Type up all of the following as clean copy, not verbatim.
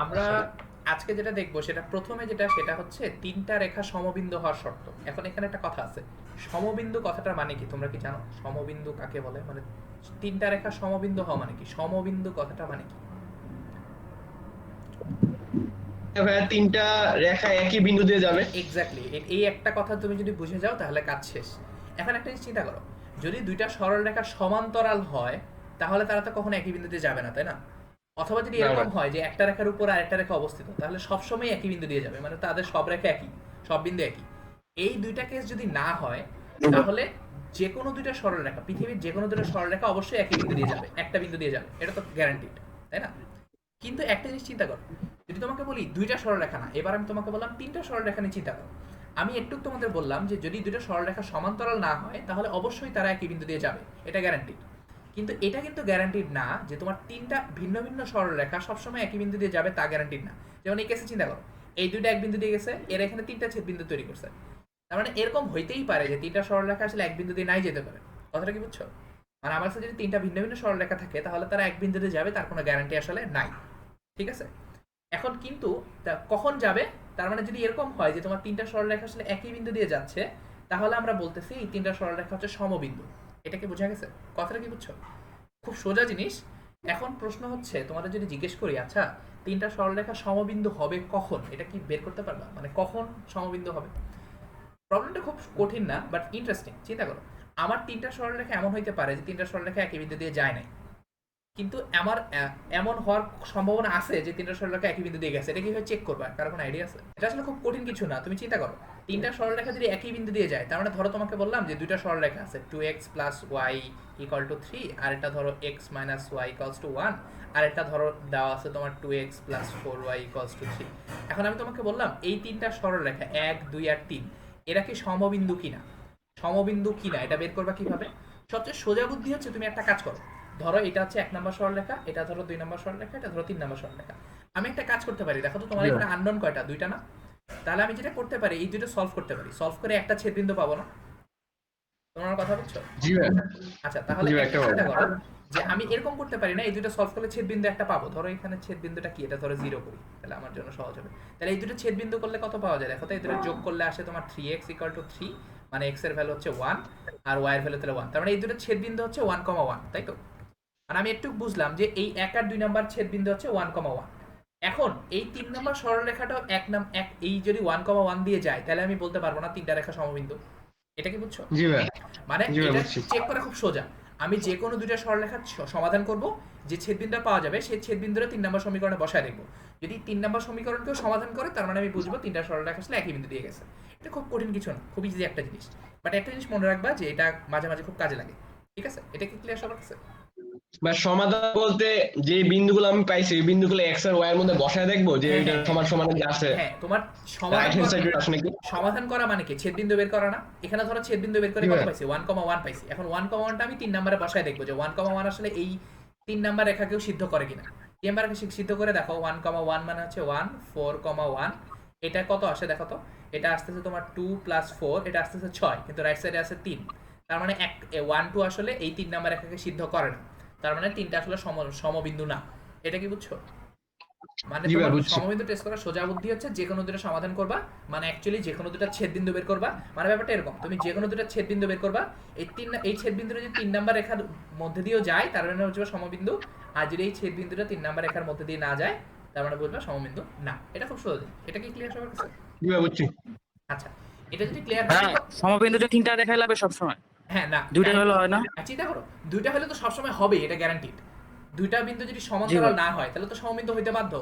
আমরা আজকে যেটা দেখবো সেটা প্রথমে সেটা হচ্ছে তিনটা রেখা সমবিন্দু হওয়ার শর্ত। এখন এখানে একটা কথা আছে, সমবিন্দু কথাটার মানে কি তোমরা কি জানো? সমবিন্দু কাকে বলে? মানে তিনটা রেখা সমবিন্দু হওয়া মানে কি? সমবিন্দু কথাটা মানে কি? ভাইয়া তিনটা রেখা একই বিন্দু দিয়ে যাবে। এক্স্যাক্টলি, এই একটা কথা তুমি যদি বুঝে যাও তাহলে কাজ শেষ। এখন একটা জিনিস চিন্তা করো, যদি দুইটা সরল রেখা সমান্তরাল হয় তাহলে তারা তো কখনো একই বিন্দুতে যাবে না, তাই না? অথবা যদি না না, এরকম হয় যে একটা রেখার উপর আরেকটা রেখা অবস্থিত, তাহলে সবসময় একই বিন্দু দিয়ে যাবে, মানে তাদের সব রেখা একই, সব বিন্দু একই। এই দুইটা কেস যদি না হয় তাহলে যে কোনো দুইটা সরল রেখা, পৃথিবীর যে কোনো দুটো সরল রেখা অবশ্যই একই বিন্দু দিয়ে যাবে, একটা বিন্দু দিয়ে যাবে, এটা তো গ্যারান্টিড, তাই না? কিন্তু একটা জিনিস চিন্তা করো, যদি তোমাকে বলি দুইটা সরলরেখা না, এবার আমি তোমাকে বললাম তিনটা সরলরেখা নিয়ে চিন্তা করো। আমি একটু তোমাদের বললাম যে যদি দুইটা সরলরেখা সমান্তরাল না হয় তাহলে অবশ্যই তারা একই বিন্দু দিয়ে যাবে, এটা গ্যারান্টিড। কিন্তু এটা কিন্তু গ্যারান্টিড না যে তোমার তিনটা ভিন্ন ভিন্ন সরলরেখা সবসময় একই বিন্দু দিয়ে যাবে, তা গ্যারান্টিড না। যেমন এই কেসে চিন্তা করো, এই দুইটা এক বিন্দু দিয়ে গেছে, এর এখানে তিনটা ছেদ বিন্দু তৈরি করছে। তার মানে এরকম হইতেই পারে যে তিনটা সরলরেখা আসলে এক বিন্দু দিয়ে নাই যেতে পারে। কথাটা কি বুঝছো? মানে আমার কাছে যদি তিনটা ভিন্ন ভিন্ন সরলরেখা থাকে তাহলে তারা এক বিন্দুতে যাবে, তার কোনো গ্যারান্টি আসলে নাই। ঠিক আছে? এখন কিন্তু কখন যাবে? তার মানে যদি এরকম হয় যে তোমার তিনটা সরলরেখা আসলে একই বিন্দু দিয়ে যাচ্ছে, তাহলে আমরা বলতেছি এই তিনটা সরলরেখা হচ্ছে সমবিন্দু। এটা কি বোঝা গেছে? কথাটা কি বুঝছো? খুব সোজা জিনিস। এখন প্রশ্ন হচ্ছে, তোমাদের যদি জিজ্ঞেস করি আচ্ছা তিনটা সরলরেখা সমবিন্দু হবে কখন, এটা কি বের করতে পারবা? মানে কখন সমবিন্দু হবে? প্রবলেমটা খুব কঠিন না, বাট ইন্টারেস্টিং। চিন্তা করো, আমার তিনটা সরলরেখা এমন হইতে পারে যে তিনটা সরলরেখা একই বিন্দু দিয়ে যায় নাই, কিন্তু আমার এমন হওয়ার সম্ভাবনা আছে যে তিনটা সরলরেখা একই বিন্দু দিয়ে গেছে। এটা কিভাবে চেক করবা? কারো কোনো আইডিয়া আছে? এটা আসলে খুব কঠিন কিছু না, তুমি চিন্তা করো, তিনটা সরলরেখা যদি একই বিন্দু দিয়ে যায়, তার মানে ধরো তোমাকে বললাম যে দুইটা সরলরেখা আছে, 2x plus Y equal to 3, আর এটা ধরো x minus Y equals to 1, আর এটা ধরো দেওয়া আছে তোমার 2x plus 4y equals to 3। এখন আমি তোমাকে বললাম এই তিনটা সরলরেখা 1 2 আর 3 এরা কি সমবিন্দু কিনা? সমবিন্দু কিনা এটা বের করবা কিভাবে? সবচেয়ে সোজা বুদ্ধি হচ্ছে, তুমি একটা কাজ করো, ধরো এটা হচ্ছে 1 নম্বর সরলরেখা, এটা ধরো 2 নম্বর সরলরেখা, এটা ধরো 3 নম্বর সরলরেখা। আমি একটা কাজ করতে পারি, দেখো তো তোমার জি ভাই। এখানে আননোন কয়টা? দুইটা না? তাহলে আমি যেটা করতে পারি, এই দুটো সলভ করতে পারি, সলভ করে একটা ছেদবিন্দু পাবো না? তোমার আমার কথা বুঝছো? জি ভাই। আচ্ছা, তাহলে জি ভাই, একটা একটা চিন্তা বলো। করো, যে আমি এরকম করতে পারি না, এই দুটো সলভ করলে ছেদবিন্দু একটা পাবো, ধরো এখানে ছেদবিন্দুটা কি, এটা ধরো 0 করি, তাহলে আমার জন্য সহজ হবে। তাহলে এই দুটো ছেদবিন্দু করলে কত পাওয়া যায় দেখো তো? এই দুটো যোগ করলে আসে তোমার 3x ইকুয়াল টু 3, মানে x এর ভ্যালু হচ্ছে 1 আর y এর ভ্যালু তাহলে 1, তার মানে এই দুটো ছেদবিন্দু হচ্ছে 1,1, তাই তো? মানে আমি একটু বুঝলাম যে এই 1 আর 2 নাম্বার ছেদবিন্দু হচ্ছে 1,1। এখন এই 3 নম্বর সরলরেখাটাও এক এই যদি 1,1 দিয়ে যায় তাহলে আমি বলতে পারবো না তিনটা রেখা সমবিন্দু। এটা কি বুঝছো? জি ভাই। মানে জি ভাই, এটা বুঝছি। চেক করা খুব সোজা। আমি যে কোনো দুইটা সরলরেখার সমাধান করব, যে ছেদবিন্দুটা পাওয়া যাবে সেই ছেদবিন্দুটা 3 নম্বর সমীকরণে বসায় দেখবো। যদি 3 নম্বর সমীকরণকেও সমাধান করে তার মানে আমি বুঝবো তিনটা সরলরেখা আসলে একই বিন্দু দিয়ে গেছে। এটা খুব কঠিন কিছু না, খুব ইজি একটা জিনিস। বাট একটা জিনিস মনে রাখবা যে এটা মাঝে মাঝে খুব কাজে লাগে। ঠিক আছে? এটা কি ক্লিয়ার সবার কাছে? বা সমাধান বলতে যে বিন্দুগুলো আমি পাইছি এই বিন্দুগুলো এক্স আর ওয়াই এর মধ্যে বসায় দেখবো যে হ্যাঁ এটা হ্যাঁ হ্যাঁ সমান সমান আছে। হ্যাঁ, তোমার রাইট সমাধান হ্যান্ড করা, সাইডে আসে নাকি? সমাধান করা মানে কি ছেদবিন্দু বের করা না? এখানে ধরো ছেদবিন্দু বের করে জি কত ভাই। পাইছি? 1,1 পাইছি। এখন 1,1টা আমি 3 নম্বরে বসায় দেখবো যে 1,1 আসলে এই 3 নম্বর রেখাকেও সিদ্ধ করে কিনা। 3 নম্বর রেখা সিদ্ধ করে দেখো, 1,1 মানে হচ্ছে 1, 4,1, এটা কত আসে দেখো তো? এটা আসতেছে তোমার 2 প্লাস 4, এটা আসতেছে 6, কিন্তু রাইট সাইডে আছে 3। তার মানে 1 2 আসলে এই 3 নম্বর রেখাকে সিদ্ধ করে না। তার মানে তিনটা আসলে সমবিন্দু না। এটা কি বুঝছো? মানে জি ভাই, তোমার বুঝছি। সমবিন্দু টেস্ট করার সোজা বুদ্ধি হচ্ছে যে কোনো দুটো সমাধান করবা, মানে অ্যাকচুয়ালি যে কোনো দুটো ছেদবিন্দু বের করবা। মানে ব্যাপারটা এরকম, তুমি যে কোনো দুটো ছেদবিন্দু বের করবা, এই ছেদবিন্দুটা যদি 3 নম্বর রেখার মধ্যে দিয়েও যায় তার মানে হচ্ছে সমবিন্দু। আর যদি এই ছেদবিন্দুটা 3 নম্বর রেখার মধ্যে দিয়ে না যায় তার মানে বলবা সমবিন্দু না। এটা খুব সহজ। এটা কি ক্লিয়ার সবার কাছে? জি ভাই, বুঝছি। আচ্ছা, এটা যদি ক্লিয়ার হয় হ্যাঁ, দেখো। সমবিন্দু যে তিনটা দেখাই লাগবে সবসময়, হ্যাঁ, না, দুইটা হলে হয় না। চিন্তা করো, দুইটা হলে তো সবসময় হবে, এটা গ্যারান্টিড। দুইটা বিন্দু যদি জি সমান্তরাল ভাই। না হয় তাহলে তো সমবিন্দু হইতে বাধ্য।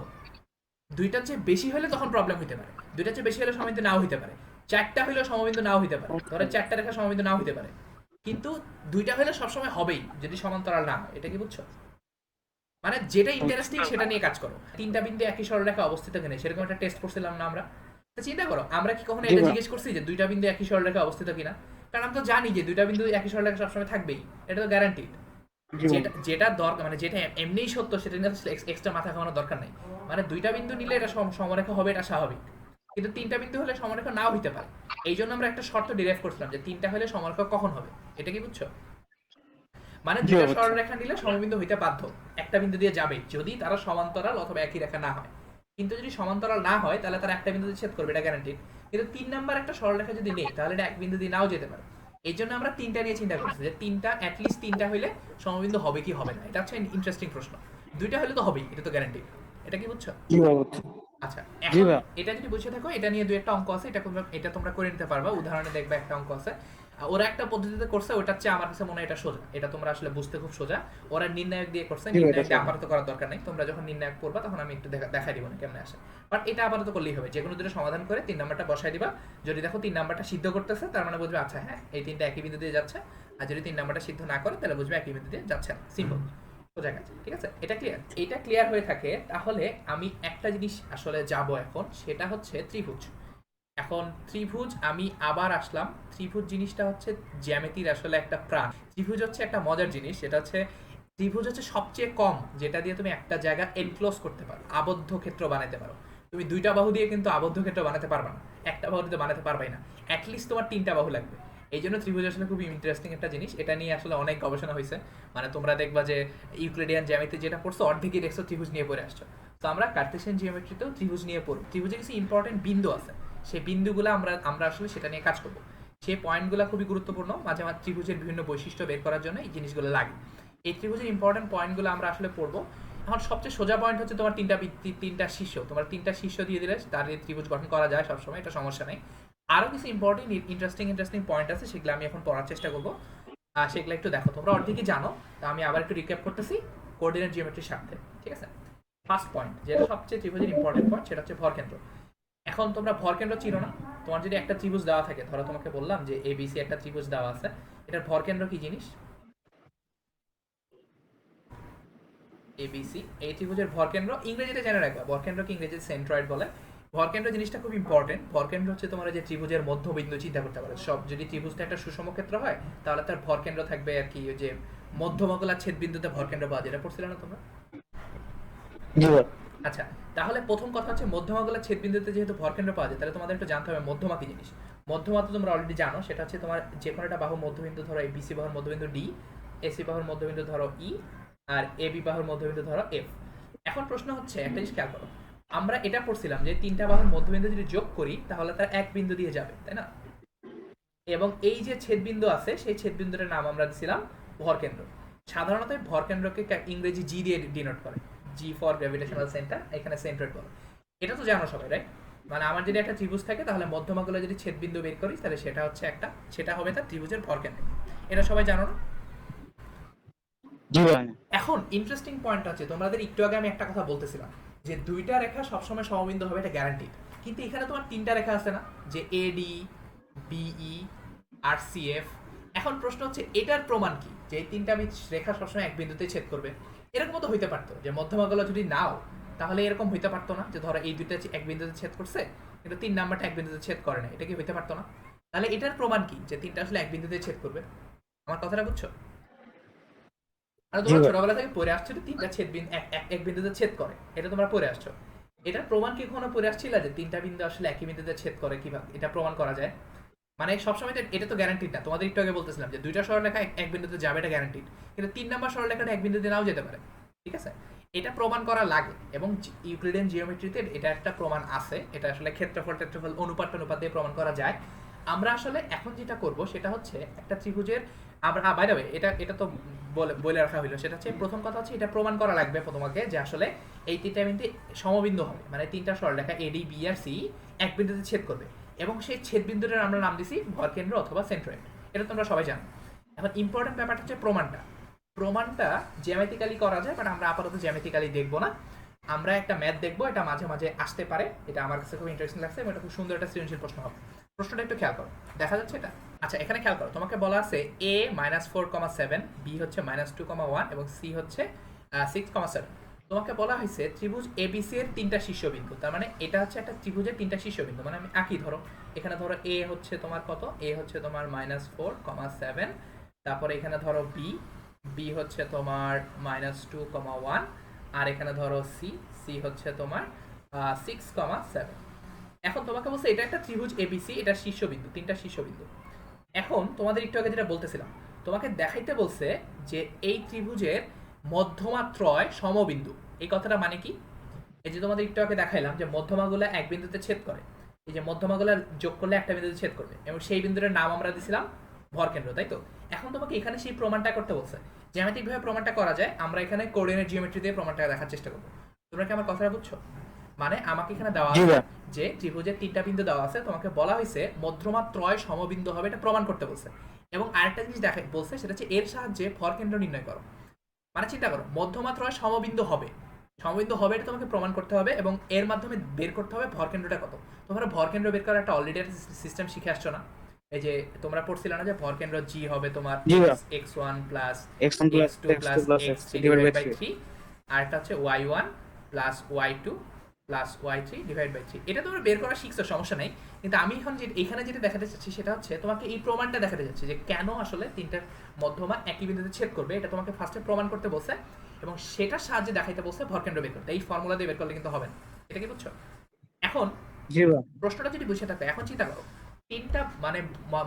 দুইটার চেয়ে বেশি হলে তখন প্রবলেম হইতে পারে, দুইটার চেয়ে বেশি হলে সমবিন্দু নাও হইতে পারে, চারটা হলেও সমবিন্দু নাও হইতে পারে, ধরো চারটা রেখা সমবিন্দু নাও হইতে পারে। কিন্তু দুইটা হলে সবসময় হবেই যদি সমান্তরাল না হয়। এটা কি বুঝছো? মানে যেটা ইন্টারেস্টিং সেটা নিয়ে কাজ করো। তিনটা বিন্দু একই সরলরেখা অবস্থিত কিনা সেরকম একটা টেস্ট করছিলাম না আমরা? তো চিন্তা করো, আমরা কি কখনো জি এটা ভাই। জিজ্ঞেস করছি যে দুইটা বিন্দু একই সরলরেখা অবস্থিত কিনা? কারণ আমরা তো জানি যে দুইটা বিন্দু একই সরলরেখা সবসময় থাকবেই, এটা তো গ্যারান্টিড। জি ভাই। যেটা যেটা দরকার, মানে যেটা এমনিই সত্য সেটা নিয়ে এক্সট্রা মাথা খাওয়ানোর দরকার নাই। মানে দুইটা বিন্দু নিলে এটা সমরেখা হবে, এটা স্বাভাবিক। কিন্তু তিনটা বিন্দু হলে সমরেখা নাও হইতে পারে। এই জন্য আমরা একটা শর্ত ডিরাইভ করছিলাম যে তিনটা হলে সমরেখা কখন হবে। এটা কি বুঝছো? মানে জি দুইটা ভাই, বুঝছি। সরলরেখা নিলে সমবিন্দু হইতে বাধ্য, একটা বিন্দু দিয়ে যাবে যদি তারা সমান্তরাল অথবা একই রেখা না হয়। কিন্তু যদি সমান্তরাল না হয় তাহলে তারা একটা বিন্দুতে ছেদ করবে, এটা গ্যারান্টিড। কিন্তু 3 নাম্বার একটা সরলরেখা যদি নেই তাহলে এটা এক বিন্দু দিয়ে নাও যেতে পারে। এই জন্য আমরা তিনটা নিয়ে চিন্তা করছি যে তিনটা অ্যাটলিস্ট তিনটা হইলে সমবিন্দু হবে কি হবে না, এটা হচ্ছে ইন্টারেস্টিং প্রশ্ন। দুইটা হলে তো হবেই, এটা তো গ্যারান্টি। এটা কি বুঝছো? জি ভাই বুঝছি। আচ্ছা জি এখন ভাই। এটা যদি বুঝে থাকো, এটা নিয়ে দুই একটা অঙ্ক আছে, এটা তোমরা করে নিতে পারবা। উদাহরণে দেখবে একটা অঙ্ক আছে, ওরা একটা পদ্ধতিতে করছে, ওটা হচ্ছে আমার কাছে মনে হয় এটা সোজা, এটা তোমরা আসলে বুঝতে খুব সোজা। ওরা নির্ণায়ক দিয়ে করছে, জি ভাই, এটা নির্ণায়ক দিয়ে সোজা। আপাতত করার দরকার নেই, তোমরা যখন নির্ণায়ক করবা তখন আমি একটু দেখাই দিব না কেমনে আসে। বাট এটা আপাতত করলেই হবে, যে কোনো দুটো সমাধান করে 3 নাম্বারটা বসাই দিবা। যদি দেখো 3 নাম্বারটা সিদ্ধ করতেছে তার মানে বুঝবে আচ্ছা হ্যাঁ এই তিনটা একই বিন্দু দিয়ে যাচ্ছে। আর যদি 3 নাম্বারটা সিদ্ধ না করে তাহলে বুঝবে একই বিন্দু দিয়ে যাচ্ছে না। সিম্পল, সোজা কাজ, ঠিক আছে? এটা ক্লিয়ার? এটা ক্লিয়ার হয়ে থাকে তাহলে আমি একটা জিনিস আসলে যাব এখন, সেটা হচ্ছে ত্রিভুজ। এখন ত্রিভুজ আমি আবার আসলাম। ত্রিভুজ জিনিসটা হচ্ছে জ্যামিতির আসলে একটা প্রাণ। ত্রিভুজ হচ্ছে একটা মজার জিনিস, সেটা হচ্ছে ত্রিভুজ হচ্ছে সবচেয়ে কম যেটা দিয়ে তুমি একটা জায়গা এনক্লোজ করতে পারো, আবদ্ধ ক্ষেত্র বানাতে পারো। তুমি দুইটা বাহু দিয়ে কিন্তু আবদ্ধ ক্ষেত্র বানাতে পারবে না, একটা বাহু দিয়ে বানাতে পারবে না, অ্যাটলিস্ট তোমার তিনটা বাহু লাগবে। এই জন্য ত্রিভুজ আসলে খুব ইন্টারেস্টিং একটা জিনিস, এটা নিয়ে আসলে অনেক গবেষণা হয়েছে। মানে তোমরা দেখবা যে ইউক্লিডিয়ান জ্যামিতি যেটা পড়ছো অর্ধেকই দেখছো ত্রিভুজ নিয়ে পড়ে আসছো। তো আমরা কার্টেসিয়ান জিওমেট্রিতেও ত্রিভুজ নিয়ে পড়ব। ত্রিভুজে কিছু ইম্পর্টেন্ট বিন্দু আছে, সেই বিন্দুগুলো আমরা আসলে সেটা নিয়ে কাজ করব। সেই পয়েন্টগুলো খুবই গুরুত্বপূর্ণ, মাঝে মাঝে ত্রিভুজের বিভিন্ন বৈশিষ্ট্য বের করার জন্য এই জিনিসগুলো লাগে। এই ত্রিভুজের ইম্পর্টেন্ট পয়েন্টগুলো আমরা আসলে পড়বো। এখন সবচেয়ে সোজা পয়েন্ট হচ্ছে তোমার তিনটা শীর্ষ, তোমার তিনটা শীর্ষ দিয়ে দিলে তার দিয়ে ত্রিভুজ গঠন করা যায় সবসময়, এটা সমস্যা নেই। আরও কিছু ইম্পর্টেন্ট ইন্টারেস্টিং পয়েন্ট আছে, সেগুলো আমি এখন পড়ার চেষ্টা করবো। আর সেগুলো একটু দেখো, তোমরা অর্ধেকই জানো, তা আমি আবার একটু রিক্যাপ করতেছি কোঅর্ডিনেট জিওমেট্রির সাথে, ঠিক আছে? ফার্স্ট পয়েন্ট যেটা সবচেয়ে ত্রিভুজের ইম্পর্টেন্ট পয়েন্ট, সেটা হচ্ছে ভরকেন্দ্র। এখন তোমরা ভরকেন্দ্র চিনো না? তোমার যদি একটা ত্রিভুজ দেওয়া থাকে, ধরো তোমাকে বললাম যে এবিসি একটা ত্রিভুজ দেওয়া আছে, এটার ভরকেন্দ্র কি জিনিস? এবিসি, এই ত্রিভুজের ভরকেন্দ্র ইংরেজিতে জেনে রাখবা, ভরকেন্দ্রকে ইংরেজিতে সেন্ট্রয়েড বলে। ভরকেন্দ্র জিনিসটা খুব ইম্পর্টেন্ট। ভরকেন্দ্র হচ্ছে তোমার যে ত্রিভুজের মধ্যবিন্দু চিন্তা করতে পারো, সব যদি ত্রিভুজটা একটা সুষম ক্ষেত্র হয় তাহলে তার ভরকেন্দ্র থাকবে আর কি, ওই যে মধ্যমগলার ছেদ বিন্দুতে ভরকেন্দ্র পাওয়া যায়, এটা পড়ছিলে না তোমরা? জি ভাই। আচ্ছা, তাহলে প্রথম কথা হচ্ছে মধ্যমগলার ছেদ বিন্দুতে যেহেতু ভরকেন্দ্র পাওয়া যায়, তাহলে তোমাদের একটু জানতে হবে মধ্যমা কি জিনিস। মধ্যমা তো তোমরা অলরেডি জানো, সেটা হচ্ছে তোমার যে কোনো একটা বাহুর মধ্যবিন্দু, ধরো এই বিসি বাহুর মধ্যবিন্দু ডি, এসি বাহুর মধ্যবিন্দু ধরো ই, আর এবি বাহুর মধ্যবিন্দু ধরো এফ। এখন প্রশ্ন হচ্ছে একটা জিনিস খেয়াল করো, আমরা এটা পড়ছিলাম যে তিনটা বাহুর মধ্যবিন্দু যদি যোগ করি তাহলে তার এক বিন্দু দিয়ে যাবে, তাই না? এবং এই যে ছেদবিন্দু আছে সেই ছেদবিন্দুটার নাম আমরা দিছিলাম ভরকেন্দ্র। সাধারণত ভরকেন্দ্রকে ইংরেজি জি দিয়ে ডিনোট করে, জি ফর গ্র্যাভিটেশনাল সেন্টার, এখানে সেন্ট্রয়েড বলে। এটা তো জানো সবাই, রাইট? মানে আমার যদি একটা ত্রিভুজ থাকে তাহলে মধ্যমাগুলো যদি ছেদবিন্দু বের করি তাহলে সেটা হচ্ছে সেটা হবে তার ত্রিভুজের ভরকেন্দ্র। এটা সবাই জানো না? জি ভাই। এখন ইন্টারেস্টিং পয়েন্ট আছে, তোমাদের একটু আগে আমি একটা কথা বলতেছিলাম যে দুইটা রেখা সবসময় সমবিন্দু হবে, এটা গ্যারান্টি। কিন্তু এখানে তোমার তিনটা রেখা আছে না, যে এডি, বিই আর সিএফ। এখন প্রশ্ন হচ্ছে এটার প্রমাণ কি যে এই তিনটা রেখা সবসময় এক বিন্দুতে ছেদ করবে? এরকম তো হইতে পারতো যে মধ্যমাগুলো যদি নাও তাহলে এরকম হইতে পারতো না যে ধরো এই দুইটা এক বিন্দুতে ছেদ করছে কিন্তু 3 নাম্বারটা এক বিন্দুতে ছেদ করে না, এটা কি হইতে পারতো না? তাহলে এটার প্রমাণ কি যে তিনটা আসলে এক বিন্দুতে ছেদ করবে? আমার কথাটা বুঝছো? আর জি তোমরা ভাই। ছোটবেলা থেকে পড়ে আসছো যে তিনটা ছেদ বিন্দু এক বিন্দুতে ছেদ করে, এটা তোমরা পড়ে আসছো। এটার প্রমাণ কি কখনো পড়ে আসছিল যে তিনটা বিন্দু আসলে একই বিন্দুতে ছেদ করে, কিভাবে এটা প্রমাণ করা যায়? মানে সবসময় এটা তো গ্যারান্টিড না, তোমাদের একটু আগে বলতেছিলাম যে দুইটা সরলরেখা এক বিন্দুতে যাবে, এটা গ্যারান্টিড। কিন্তু 3 নাম্বার সরলরেখাটা এক বিন্দুতে নাও যেতে পারে, ঠিক আছে? এটা প্রমাণ করা লাগে, এবং ইউক্লিডিয়ান জিওমেট্রিতে এটা একটা প্রমাণ আছে, এটা আসলে ক্ষেত্রফল অনুপাত দিয়ে প্রমাণ করা যায়। আমরা আসলে এখন যেটা করব সেটা হচ্ছে একটা ত্রিভুজের, আমরা বাই দ্য ওয়ে এটা তো বলে রাখা হলো, সেটা হচ্ছে প্রথম কথা হচ্ছে এটা প্রমাণ করা লাগবে তোমাকে যে আসলে এই তিনটা বিন্দু সমবিন্দু হবে, মানে তিনটা সরলরেখা এডি, বি আর সি এক বিন্দুতে ছেদ করবে, এবং সেই ছেদ বিন্দুটার আমরা নাম দিছি ভরকেন্দ্র অথবা সেন্ট্রয়েড। এটা তোমরা সবাই জানো। এখন ইম্পর্টেন্ট ব্যাপারটা হচ্ছে প্রমাণটা জ্যামিতিক্যালি করা যায়, বাট আমরা আপাতত জ্যামিতিক্যালি দেখবো না, আমরা একটা ম্যাথ দেখবো, এটা মাঝে মাঝে আসতে পারে। এটা আমার কাছে খুব ইন্টারেস্টিং লাগছে এবং এটা খুব সুন্দর একটা সৃজনশীল প্রশ্ন হবে। প্রশ্নটা একটু খেয়াল করো, দেখা যাচ্ছে এটা? আচ্ছা, এখানে খেয়াল করো, তোমাকে বলা আছে a -4,7, b হচ্ছে -2,1 এবং c হচ্ছে 6,7। তোমাকে বলা হয়েছে ত্রিভুজ এবিসি এর তিনটা শীর্ষবিন্দু, তার মানে এটা হচ্ছে একটা ত্রিভুজের তিনটা শীর্ষবিন্দু। মানে আমি আঁকি, ধরো এখানে ধরো এ হচ্ছে তোমার কত, এ হচ্ছে তোমার -4,7, তারপরে এখানে ধরো বি হচ্ছে তোমার -2,1, আর এখানে ধরো সি হচ্ছে তোমার 6,7। এখন তোমাকে বলছে এটা একটা ত্রিভুজ এবিসি, এটা শীর্ষবিন্দু, তিনটা শীর্ষবিন্দু। এখন তোমাদের একটু আগে যেটা বলতেছিলাম, তোমাকে দেখাইতে বলছে যে এই ত্রিভুজের মধ্যমাত্রয় সমবিন্দু। এই কথাটা মানে কি? এই যে তোমাদের একটু আগে দেখাইলাম যে মধ্যমাগুলা এক বিন্দুতে ছেদ করে, এই যে মধ্যমাগুলা যোগ করলে একটা বিন্দুতে ছেদ করবে, এবং সেই বিন্দুর নাম আমরা দিছিলাম ভরকেন্দ্র, তাই তো? এখন তোমাকে এখানে সেই প্রমাণটা করতে বলছে। জ্যামিতিক ভাবে প্রমাণটা করা যায়, আমরা এখানে কোঅর্ডিনেট জিওমেট্রি দিয়ে প্রমাণটা দেখার চেষ্টা করবো। তোমরা কি আমার কথাটা বুঝছো? মানে আমাকে এখানে দেওয়া জি আছে ভাই। যে ত্রিভুজের 3টা বিন্দু দেওয়া আছে, তোমাকে বলা হয়েছে মধ্যমা ত্রয় সমবিন্দু হবে, এটা প্রমাণ করতে বলছে। এবং আরেকটা জিনিস দেখাই বলছে, সেটা হচ্ছে এর সাহায্যে ভরকেন্দ্র নির্ণয় করো। মানে চিন্তা করো, মধ্যমা ত্রয় সমবিন্দু হবে, সমবিন্দু হবে এটা তোমাকে প্রমাণ করতে হবে, এবং এর মাধ্যমে বের করতে হবে ভরকেন্দ্রটা কত। তোমরা ভরকেন্দ্র বের করার একটা অলরেডি সিস্টেম শিখে আসছো না? এই যে তোমরা পড়ছিলে না যে ভরকেন্দ্র জি হবে তোমার জি ভাই। x1 plus x1 plus x2 x2 plus plus x3 divided by divide by 3 3, আর এটা হচ্ছে y1 plus y2 plus y3 divide by 3। এটা তোমরা বের করা শিখছো, সমস্যা নাই। কিন্তু আমি এখন যে এখানে যেটা দেখাতে চাচ্ছি সেটা হচ্ছে তোমাকে এই প্রমাণটা দেখাতে যাচ্ছি যে কেন আসলে তিনটার মধ্যমা একই বিন্দুতে ছেদ করবে, এটা তোমাকে ফার্স্টে প্রমাণ করতে বলছে, এবং সেটার সাহায্যে দেখাইতে বলছে ভরকেন্দ্র বের করতে। এই ফর্মুলা দিয়ে বের করলে কিন্তু হবে না। এটা কি বুঝছো? এখন জি ভাই। প্রশ্নটা যদি বুঝে থাকো, এখন চিন্তা করো, তিনটা মানে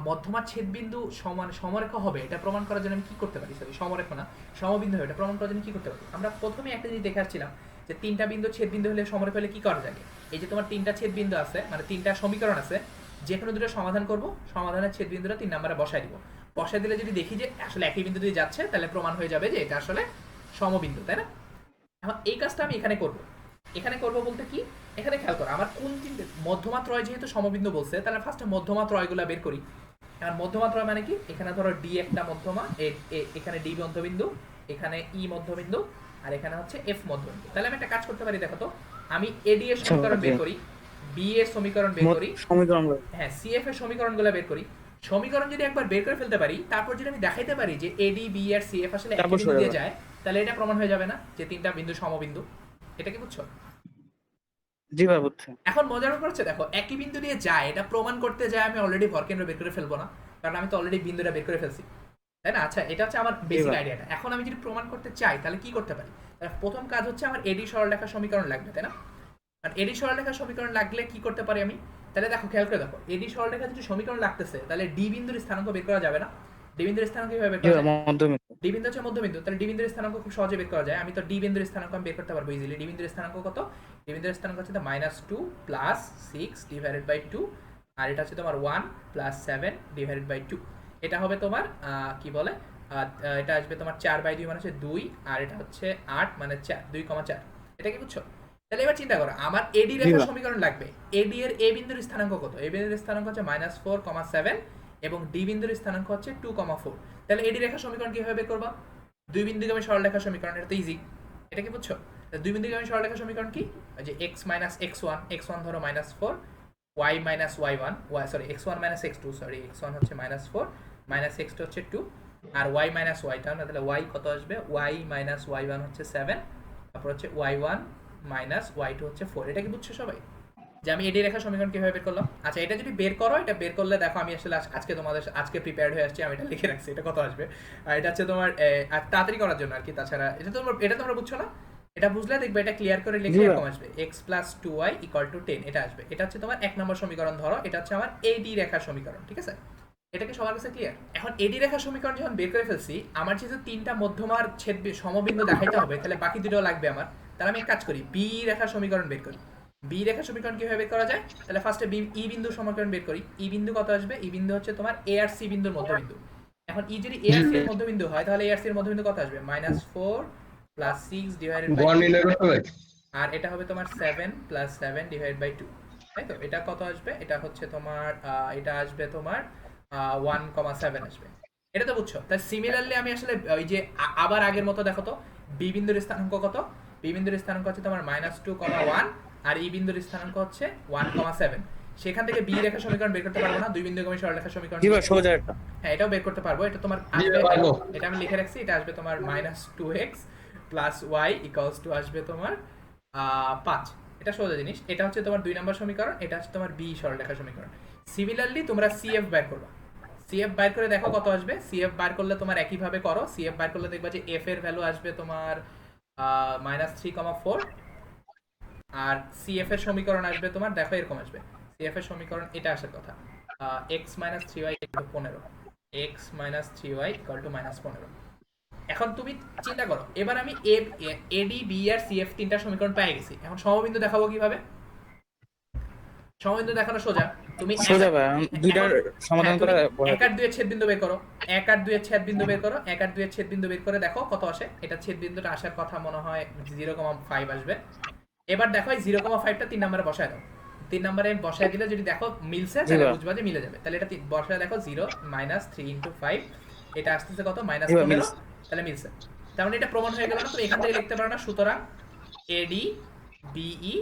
মধ্যমা ছেদ বিন্দু সমান সমরেখা হবে, এটা প্রমাণ করার জন্য আমি কি করতে পারি? সরি, সমরেখা না, সমবিন্দু হবে, এটা প্রমাণ করার জন্য কি করতে পারি? আমরা প্রথমে একটা জিনিস দেখে আসছিলাম যে তিনটা বিন্দু ছেদ বিন্দু হলে সমরেখা হলে কি করা যায়। এই যে তোমার তিনটা ছেদ বিন্দু আছে, মানে তিনটা সমীকরণ আছে, যে কোনো দুটো সমাধান করব, সমাধানের ছেদ বিন্দুটা 3 নম্বরে বসাই দিব। বসাই দিলে যদি দেখি যে আসলে একই বিন্দু দিয়ে যাচ্ছে, তাহলে প্রমাণ হয়ে যাবে যে এটা আসলে সমবিন্দু, তাই না? এখন এই কাজটা আমি এখানে করব। এখানে করব বলতে কি, এখানে খেয়াল করো আমার কোন তিনটে মধ্যমা ত্রয় যেহেতু সমবিন্দু বলছে, তাহলে ফার্স্টে মধ্যমা ত্রয়গুলো বের করি। এখন মধ্যমা ত্রয় মানে কি, এখানে ধরো ডি একটা মধ্যমা, এখানে ডি মধ্যবিন্দু, এখানে ই মধ্যবিন্দু, আর এখানে হচ্ছে এফ মধ্যবিন্দু। তাহলে আমি একটা কাজ করতে পারি, দেখো তো, আমি এডি এর সমীকরণ বের করি, বি এর সমীকরণ বের করি, সমীকরণ হ্যাঁ সিএফ এর সমীকরণগুলো বের করি। সমীকরণ যদি একবার বের করে ফেলতে পারি, তারপর যদি আমি দেখাইতে পারি যে এডি বি আর সিএফ আসলে একই তারপর বিন্দু দিয়ে সরে যায়, তাহলে এটা প্রমাণ হয়ে যাবে না যে তিনটা বিন্দু সমবিন্দু? এটা কি বুঝছো? জি ভাই বুঝছি। এখন মজার ব্যাপার হচ্ছে, দেখো একই বিন্দু দিয়ে যায়, এটা প্রমাণ করতে যায় আমি অলরেডি ভরকেন্দ্র বের করে ফেলবো না, কারণ আমি তো অলরেডি বিন্দুটা বের করে ফেলছি, তাই না? আচ্ছা, এটা হচ্ছে আমার বেসিক এবার। আইডিয়াটা। এখন আমি যদি প্রমাণ করতে চাই, তাহলে কি করতে পারি? তাহলে প্রথম কাজ হচ্ছে আমার এডি সরলরেখার সমীকরণ লাগবে, তাই না? আর এডি সরলরেখার সমীকরণ লাগলে কি করতে পারি আমি? তাহলে দেখো, খেয়াল করে দেখো, এডি সরলরেখার যদি সমীকরণ লাগতেছে, তাহলে ডি বিন্দুর স্থানাঙ্ক বের করা যাবে না? ডি বিন্দুর স্থানাঙ্ক কিভাবে বের জি করা ভাই, যায়? মধ্যবিন্দু। ডি বিন্দু হচ্ছে মধ্যবিন্দু, তাহলে ডি বিন্দুর স্থানাঙ্ক খুব সহজে বের করা যায়। আমি তো ডি বিন্দুর স্থানাঙ্ক আমি বের করতে পারবো ইজিলি। ডি বিন্দুর স্থানাঙ্ক কত? ডি বিন্দুর স্থানাঙ্ক হচ্ছে -2 প্লাস 6 ডিভাইডেড বাই 2, আর এটা হচ্ছে তোমার 1 প্লাস 7 ডিভাইডেড বাই 2। এটা হবে তোমার কি বলে, এটা আসবে তোমার 4/2 মানে হচ্ছে 2, আর এটা হচ্ছে 8 মানে 4, 2,4। এটা কি বুঝছো? তাহলে এবার চিন্তা করো, আমার এডি রেখার সমীকরণ লাগবে। এডি এর এ বিন্দুর স্থানাঙ্ক কত? এ বিন্দুর স্থানাঙ্ক হচ্ছে -4,7, এবং ডি বিন্দুর স্থানাঙ্ক হচ্ছে 2,4। তাহলে এডি রেখার সমীকরণ কিভাবে বের করবা? দুই বিন্দুগামী সরলরেখার সমীকরণ, এটা তো ইজি। এটা কি বুঝছো? দুই বিন্দুগামী সরলরেখার সমীকরণ কি? যে x - x1, x1 ধরো -4, y - y1, sorry x1 - x2, sorry x1 হচ্ছে -4, -x2 হচ্ছে 2, আর y - y1, তাহলে y কত আসবে? y - y1 হচ্ছে 7, তারপর হচ্ছে y1 - y2 হচ্ছে 4। এটা কি বুঝছো সবাই, যে আমি এডি রেখার সমীকরণ কিভাবে বের করলাম? আচ্ছা, এটা যদি বের করো, এটা বের করলে দেখো, আমি আসলে আজকে তোমাদের আজকে প্রিপেয়ার্ড হয়ে আসছি, আমি এটা লিখে রাখছি এটা কত আসবে। আর এটা হচ্ছে তোমার তাড়াতাড়ি করার জন্য আর কি। তাছাড়া এটা তোমরা বুঝছো না? এটা বুঝলে দেখবে, এটা ক্লিয়ার করে লিখলে এরকম আসবে, x + 2y = 10। এটা আসবে, এটা হচ্ছে তোমার 1 নম্বর সমীকরণ। ধরো এটা হচ্ছে আমার এডি রেখার সমীকরণ, ঠিক আছে? এটা কি সবার কাছে ক্লিয়ার? এখন এডি রেখার সমীকরণ যখন বের করে ফেলছি, আমার যেহেতু তিনটা মধ্যমার ছেদ সমবিন্দু দেখাইতে হবে, তাহলে বাকি দুটো লাগবে আমার। তাহলে আমি এক কাজ করি, বি রেখার সমীকরণ বের করি। বি রেখার সমীকরণ কিভাবে বের করা যায়? তাহলে ফার্স্টে বি ই বিন্দুর সমীকরণ বের করি। ই বিন্দু কত আসবে? ই বিন্দু হচ্ছে তোমার এ আর সি বিন্দুর মধ্যবিন্দু। এখন ই যদি এ আর সি এর মধ্যবিন্দু হয়, তাহলে এ আর সি এর মধ্যবিন্দু কত আসবে? -4 + 6 ডিভাইডেড বাই গড় 2, নির্ণয় করতে হবে। আর এটা হবে তোমার 7 + 7 ডিভাইডেড বাই 2, তাই তো? এটা কত আসবে? এটা হচ্ছে তোমার এটা আসবে তোমার 1,7 আসবে। এটা তো বুঝছো? তাই সিমিলারলি আমি আসলে ওই যে আবার আগের মতো দেখো তো, বি বিন্দুর স্থানাঙ্ক কত? বি বিন্দুর স্থানাঙ্ক হচ্ছে তোমার -2,1, আর ই বিন্দুর স্থানাঙ্ক হচ্ছে 1,7। সেখান থেকে বি রেখার সমীকরণ বের করতে পারবো না? দুই বিন্দুগামী সরলরেখার সমীকরণ। জি ভাই, সোজা একটা। হ্যাঁ, এটাও বের করতে পারবো। এটা তোমার জি, আসবে, পারবো। এটা আমি লিখে রাখছি, এটা আসবে তোমার -2x + y = আসবে তোমার 5। এটা সোজা জিনিস। এটা হচ্ছে তোমার 2 নম্বর সমীকরণ, এটা হচ্ছে তোমার বি সরলরেখার সমীকরণ। সিমিলারলি তোমরা সিএফ বের করবা। সিএফ বাইর করে দেখো কত আসবে। সিএফ বাইর করলে তোমার একই ভাবে করো। সিএফ বাইর করলে দেখবা যে এফ এর ভ্যালু আসবে তোমার -3,4, আর সিএফ এর সমীকরণ আসবে তোমার, দেখো এরকম আসবে। সিএফ এর সমীকরণ এটা আসার কথা, x - 3y = 15, x - 3y = -15। এখন তুমি চিন্তা করো, এবার আমি এডি বি আর সিএফ তিনটা সমীকরণ পেয়ে গেছি। এখন সমবিন্দু দেখাবো কিভাবে? সমবিন্দু দেখানো সোজা। তুমি সোজা ভাই, দুইটার সমাধান হ্যাঁ, করে তুমি 1 আর 2 এর ছেদ বিন্দু বের করো, 1 আর 2 এর ছেদ বিন্দু বের করো, 1 আর 2 এর ছেদ বিন্দু বের করে দেখো কত আসে। এটা ছেদ বিন্দুটা আসার কথা মনে হয় 0,5 আসবে। এবার দেখো এই 0,5টা 3 নম্বরে বসায় দাও। 3 নম্বরে বসায় দিলে যদি দেখো মিলছে তাহলে বুঝবা যে মিলে যাবে। তাহলে এটা বসায় দেখো 0 3 * 5, এটা আসতেছে কত -15, তাহলে মিলছে। তার মানে এটা প্রমাণ হয়ে গেল না? তুমি এখান থেকে লিখতে পারো না, সুতরাং এডি বিই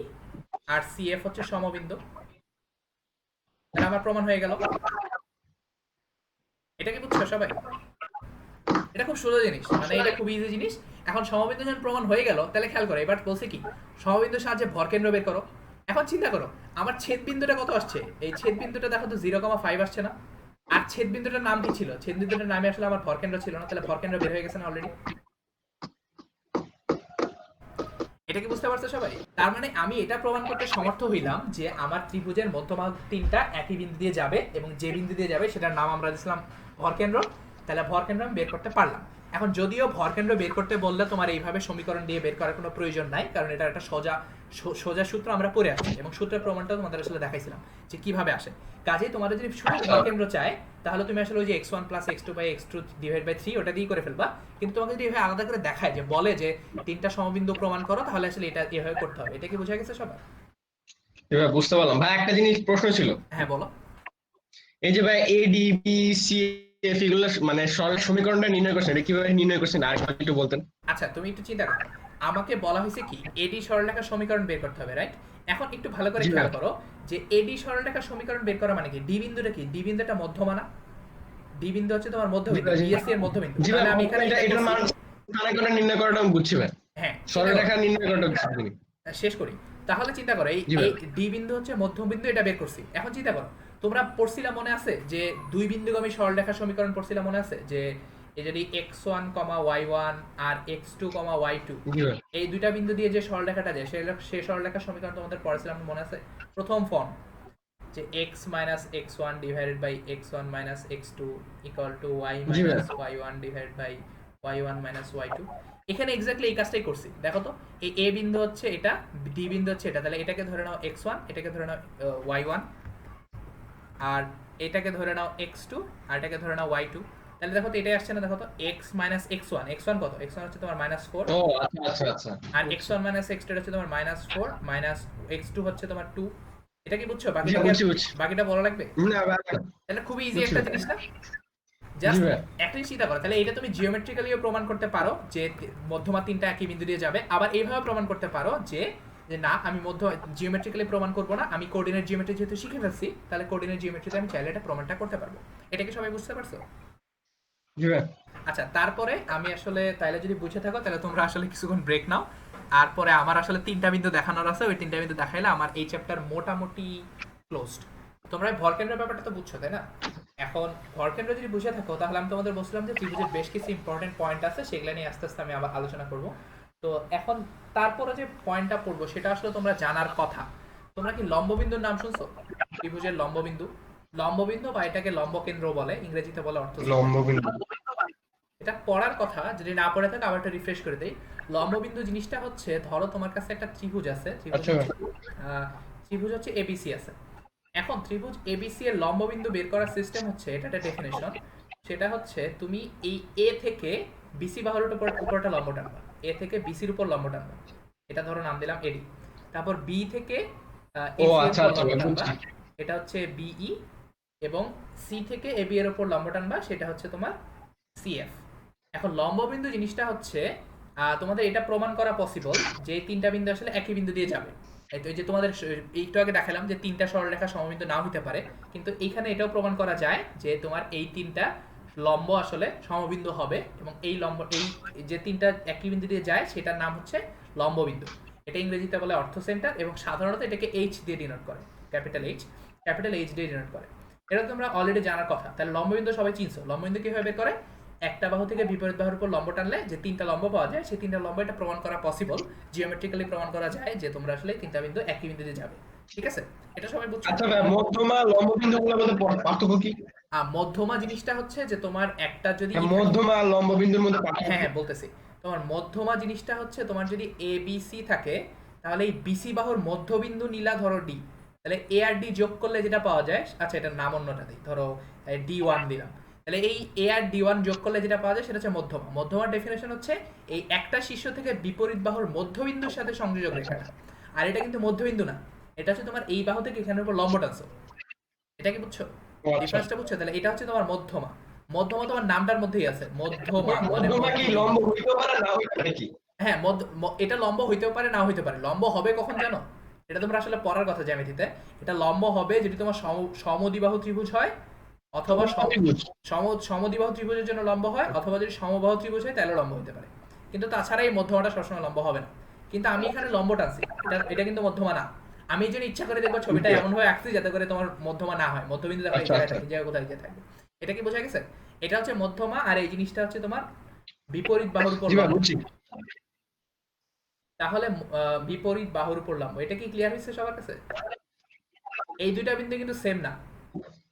আর সিএফ হচ্ছে সমবিন্দু। তাহলে আমার প্রমাণ হয়ে গেল। এটা কি বুঝছো সবাই? এটা খুব সোজা জিনিস, মানে এটা খুব ইজি জিনিস। এখন সমবিন্দু যখন প্রমাণ হয়ে গেল, তাহলে খেয়াল করো, এবার বলছে কি সমবিন্দুর সাহায্যে ভরকেন্দ্র বের করো। এখন চিন্তা করো আমার ছেদ বিন্দুটা কত আসছে, এই ছেদ বিন্দুটা দেখো তো 0,5 আসছে না? আর ছেদ বিন্দুটার নাম কি ছিল? ছেদ বিন্দুটার নামে আসলে আমার ভরকেন্দ্র ছিল না, তাহলে ভরকেন্দ্র বের হয়ে গেছে না অলরেডি? এটা কি বুঝতে পারছো সবাই? তার মানে আমি এটা প্রমাণ করতে সমর্থ হইলাম যে আমার ত্রিভুজের মধ্যভাগ তিনটা একই বিন্দু দিয়ে যাবে, এবং যে বিন্দু দিয়ে যাবে সেটার নাম আমরা দিয়েছিলাম ভরকেন্দ্র। তাহলে ভরকেন্দ্র আমি বের করতে পারলাম। এখন যদিও ভরকেন্দ্র বের করতে বললে তোমার এইভাবে সমীকরণ দিয়ে বের করার কোনো প্রয়োজন নাই, কারণ এটা একটা সোজা সূত্র আমরা পড়ে আসছি, এবং সূত্রের প্রমাণটা তোমাদের আসলে দেখাইছিলাম যে কিভাবে আসে। কাজেই তোমাদের যদি শুধু ভরকেন্দ্র চায়, তাহলে তুমি আসলে ওই যে x1 + x2 / x2 / 3 ওটা দিয়ে করে ফেলবা। কিন্তু তোমাকে যদি এভাবে আলাদা করে দেখায়, যে বলে যে তিনটা সমবিন্দু প্রমাণ করো, তাহলে আসলে এটা এভাবে করতে হবে। এটা কি বোঝা গেছে সবার? এবার বুঝতে পারলাম ভাই। একটা জিনিস প্রশ্ন ছিল, হ্যাঁ বলো। এই যে ভাই A D B C F এগুলো মানে সরল সমীকরণটা নির্ণয় করছেন, এটা কিভাবে নির্ণয় করছেন আর একটু বলতেন? আচ্ছা তুমি একটু চিন্তা করো, আমাকে বলা হয়েছে কি এডি সরলরেখার সমীকরণ বের করতে হবে, রাইট? এখন একটু ভালো করে জি খেয়াল ভাই। করো যে এডি সরলরেখার সমীকরণ বের করা মানে কি, ডি বিন্দুটা কি? ডি বিন্দুটা মধ্যমা না? ডি বিন্দু হচ্ছে তোমার মধ্যবিন্দু, বিএসসি এর মধ্যবিন্দু। জি ভাই, তাহলে আমি এখানে এটার মান কানেক্টর নির্ণয় করাটা আমি বুঝছি ভাই, হ্যাঁ সরলরেখা নির্ণয় করাটা বুঝছি না। শেষ করি। তাহলে চিন্তা করো এই জি ভাই। ডি বিন্দু হচ্ছে মধ্যবিন্দু, এটা বের করছি। এখন চিন্তা করো, তোমরা পড়ছিলা মনে আছে যে দুই বিন্দুগামী সরলরেখার সমীকরণ পড়ছিলা মনে আছে, যে এই যদি x1, y1 আর x2, y2 জি ভাই। এই দুইটা বিন্দু দিয়ে যে সরলরেখাটা যায় সেই সরলরেখার সমীকরণ তোমাদের পড়েছিলাম মনে আছে? প্রথম ফর্ম যে x - x1 / x1 - x2 = y জি ভাই। - y1 / y1 - y2। এখানে এক্স্যাক্টলি এই কাজটাই করছি। দেখো তো, এই a বিন্দু হচ্ছে এটা, d বিন্দু হচ্ছে এটা, তাহলে এটাকে ধরে নাও x1, এটাকে ধরে নাও y1, আর এটাকে ধরে নাও x2, আর এটাকে ধরে নাও y2। তাহলে দেখো তো এটাই আসছে না? দেখো তো x - x1, x1 কত? x1 হচ্ছে তোমার -4, ও আচ্ছা আচ্ছা আচ্ছা। আর x1 - x2 হচ্ছে তোমার -4, x2 হচ্ছে তোমার 2। এটা কি বুঝছো? জি, বুঝছি। বাকিটা বলা লাগবে? না ভাই, তাহলে খুবই ইজি বুঝছি একটা ভাই। জিনিস না? জি জাস্ট ভাই। একটা জিনিস চিন্তা করো, তাহলে এটা তুমি জিওমেট্রিক্যালিও প্রমাণ করতে পারো যে মধ্যমা তিনটা একই বিন্দু দিয়ে যাবে। আবার এইভাবে প্রমাণ করতে পারো যে যে না, আমি জিওমেট্রিক্যালি প্রমাণ করব না, আমি কোঅর্ডিনেট জিওমেট্রি যেহেতু শিখে ফেলছি, তাহলে কোঅর্ডিনেট জিওমেট্রিতে আমি চাইলে এটা প্রমাণটা করতে পারবো। এটা কি সবাই বুঝতে পারছো? জি ভাই। আচ্ছা, তারপরে আমি আসলে তাইলে যদি বুঝে থাকো, তাহলে তোমরা আসলে কিছুক্ষণ ব্রেক নাও। আর পরে আমার আসলে তিনটা বিন্দু দেখানোর আছে, ওই তিনটা বিন্দু দেখাইলে আমার এই চ্যাপ্টার মোটামুটি ক্লোজড। তোমরা ভরকেন্দ্রের ব্যাপারটা তো বুঝছো, তাই না? এখন ভরকেন্দ্র যদি বুঝে থাকো, তাহলে আমি তোমাদের বলছিলাম যে ত্রিভুজের বেশ কিছু ইম্পর্টেন্ট পয়েন্ট আছে, সেগুলো নিয়ে আস্তে আস্তে আমি আবার আলোচনা করব। তো এখন তারপরে যে পয়েন্টটা পড়বো সেটা আসলে তোমরা জানার কথা। তোমরা কি লম্ববিন্দুর নাম শুনছো? ত্রিভুজের লম্ববিন্দু, লম্ববিন্দু বা এটাকে লম্বকেন্দ্র বলে, ইংরেজিতে বলে অর্থ। লম্ববিন্দু। এটা পড়ার কথা, যদি না পড়ে থাকে আবার একটা রিফ্রেশ করে দেই। লম্ববিন্দু জিনিসটা হচ্ছে, ধরো তোমার কাছে একটা ত্রিভুজ আছে, আচ্ছা। ত্রিভুজ হচ্ছে এবিসি আছে। এখন ত্রিভুজ এবিসি এর লম্ববিন্দু বের করার সিস্টেম হচ্ছে, এটা একটা ডেফিনেশন, সেটা হচ্ছে তুমি এই এ থেকে বিসি বাহুর উপরটা লম্ব টানবা, এ থেকে বিসির উপর লম্ব টানবা, এটা ধরো নাম দিলাম এডি। তারপর বি থেকে ও এসি এর আচ্ছা উপর আচ্ছা লম্ব ভাই, টানবা, বুঝছি। এটা হচ্ছে বিই। এবং সি থেকে এবি এর উপর লম্ব টানবা, সেটা হচ্ছে তোমার সিএফ। এখন লম্ববিন্দু জিনিসটা হচ্ছে, তোমাদের এটা প্রমাণ করা পসিবল যে তিনটা বিন্দু আসলে একই বিন্দু দিয়ে যাবে। এই তো, এই যে তোমাদের একটু আগে দেখালাম যে তিনটা সরলরেখা সমবিন্দু নাও হতে পারে, কিন্তু এইখানে এটাও প্রমাণ করা যায় যে তোমার এই তিনটা লম্ব আসলে সমবিন্দু হবে, এবং এই লম্ব, এই যে তিনটা একই বিন্দু দিয়ে যায় সেটার নাম হচ্ছে লম্ববিন্দু। এটা ইংরেজিতে বলে অর্থ সেন্টার, এবং সাধারণত এটাকে এইচ দিয়ে ডিনোট করে, ক্যাপিটাল এইচ দিয়ে ডিনোট করে। এটা তোমরা অলরেডি জানার কথা। তাহলে লম্ববিন্দু সবাই চিনছো। লম্ববিন্দু কিভাবে বের করে? একটা বাহু থেকে বিপরীত বাহুর উপর লম্ব টানলে যে তিনটা লম্ব পাওয়া যায়, সেই তিনটা লম্ব এটা প্রমাণ করা পসিবল, জিওমেট্রিক্যালি প্রমাণ করা যায় যে তোমরা আসলে তিনটা বিন্দু একই বিন্দু দিয়ে যাবে। ঠিক আছে? এটা সবাই বুঝছো? আচ্ছা ভাই, মধ্যমা লম্ববিন্দু গুলোর মধ্যে পার্থক্য কি? মধ্যমা জিনিসটা হচ্ছে যে তোমার একটা যদি মধ্যমা আর লম্ব বিন্দুর মধ্যে হ্যাঁ পার্থক্য। হ্যাঁ বলতেছি, তোমার মধ্যমা জিনিসটা হচ্ছে তোমার যদি এ বি সি থাকে, তাহলে এই বিসি বাহুর মধ্যবিন্দু নিলা ধরো ডি, তাহলে এ আর ডি যোগ করলে যেটা পাওয়া যায়, আচ্ছা এটার নাম অন্যটা দিই, ধরো ডি ওয়ান দিলাম, তাহলে এই এ আর ডি ওয়ান যোগ করলে যেটা পাওয়া যায় সেটা হচ্ছে মধ্যমা। মধ্যমার ডেফিনেশন হচ্ছে এই একটা শীর্ষ থেকে বিপরীত বাহুর মধ্যবিন্দুর সাথে সংযোজক রেখাটা। আর এটা কিন্তু মধ্যবিন্দু না, এটা হচ্ছে তোমার এই বাহু থেকে এখানের উপর লম্ব টানছো, এটা কি বুঝছো? ও আচ্ছা, ডিফারেন্সটা বুঝছো? তাহলে এটা হচ্ছে তোমার মধ্যমা। মধ্যমা তোমার নামটার মধ্যেই আছে, মধ্যমা মানে মধ্যমা কি মধ্যবিন্দু। লম্ব হইতে পারে না হইতে পারে কি? হ্যাঁ এটা লম্ব হইতেও পারে না হইতে পারে। লম্ব হবে কখন জানো? এটা তোমরা আসলে পড়ার কথা জ্যামিতিতে। এটা লম্ব হবে যদি তোমার সমদ্বিবাহু ত্রিভুজ হয়, অথবা ত্রিভুজ। সমদ্বিবাহু ত্রিভুজের জন্য লম্ব হয়, অথবা যদি সমবাহু ত্রিভুজ হয় তাহলে লম্ব হতে পারে। কিন্তু তাছাড়া এই মধ্যমাটা সবসময় লম্ব হবে না। কিন্তু আমি এখানে লম্ব টানছি, এটা এটা কিন্তু মধ্যমা না। আমি এই জন্য ইচ্ছা করে দেখবো ছবিটা এমন ভাবে আঁকছি যাতে করে তোমার মধ্যমা না হয়, মধ্যবিন্দু দেখো এই আচ্ছা, জায়গায় আচ্ছা। থাকে, এই জায়গায় কোথায় গিয়ে থাকবে। এটা কি বোঝা গেছে? এটা হচ্ছে মধ্যমা, আর এই জিনিসটা হচ্ছে তোমার বিপরীত বাহুর উপর জি ভাই লম্ব। বুঝছি। তাহলে বিপরীত বাহুর উপর লম্ব, এটা কি ক্লিয়ার হয়েছে সবার কাছে? এই দুইটা বিন্দু কিন্তু সেম না।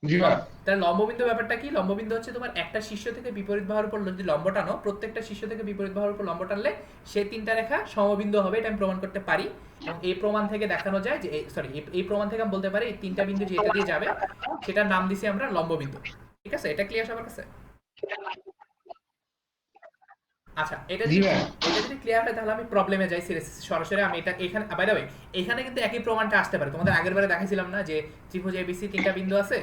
জি ভাই। তাহলে লম্ববিন্দু ব্যাপারটা কি? লম্ববিন্দু হচ্ছে তোমার একটা শীর্ষ থেকে বিপরীত বাহুর উপর যদি লম্ব টানো, প্রত্যেকটা শীর্ষ থেকে বিপরীত বাহুর উপর লম্ব টানলে সে তিনটা রেখা সমবিন্দু হবে, এটা আমি প্রমাণ করতে পারি। এবং এই প্রমাণ থেকে দেখানো যায় যে সরি, এই প্রমাণ থেকে আমি বলতে পারি এই তিনটা বিন্দু যেটা দিয়ে যাবে সেটার নাম দিছি আমরা লম্ববিন্দু। ঠিক আছে, এটা ক্লিয়ার সবার কাছে? আচ্ছা, জি ভাই। এটা যদি ক্লিয়ার হয় তাহলে আমি প্রবলেমে যাই সরাসরি। আমি এটা এখানে বাই দ্য ওয়ে এখানে কিন্তু একই প্রমাণটা আসতে পারে। তোমাদের আগের বারে দেখাইছিলাম না যে ত্রিভুজ এবিসি তিনটা বিন্দু আছে,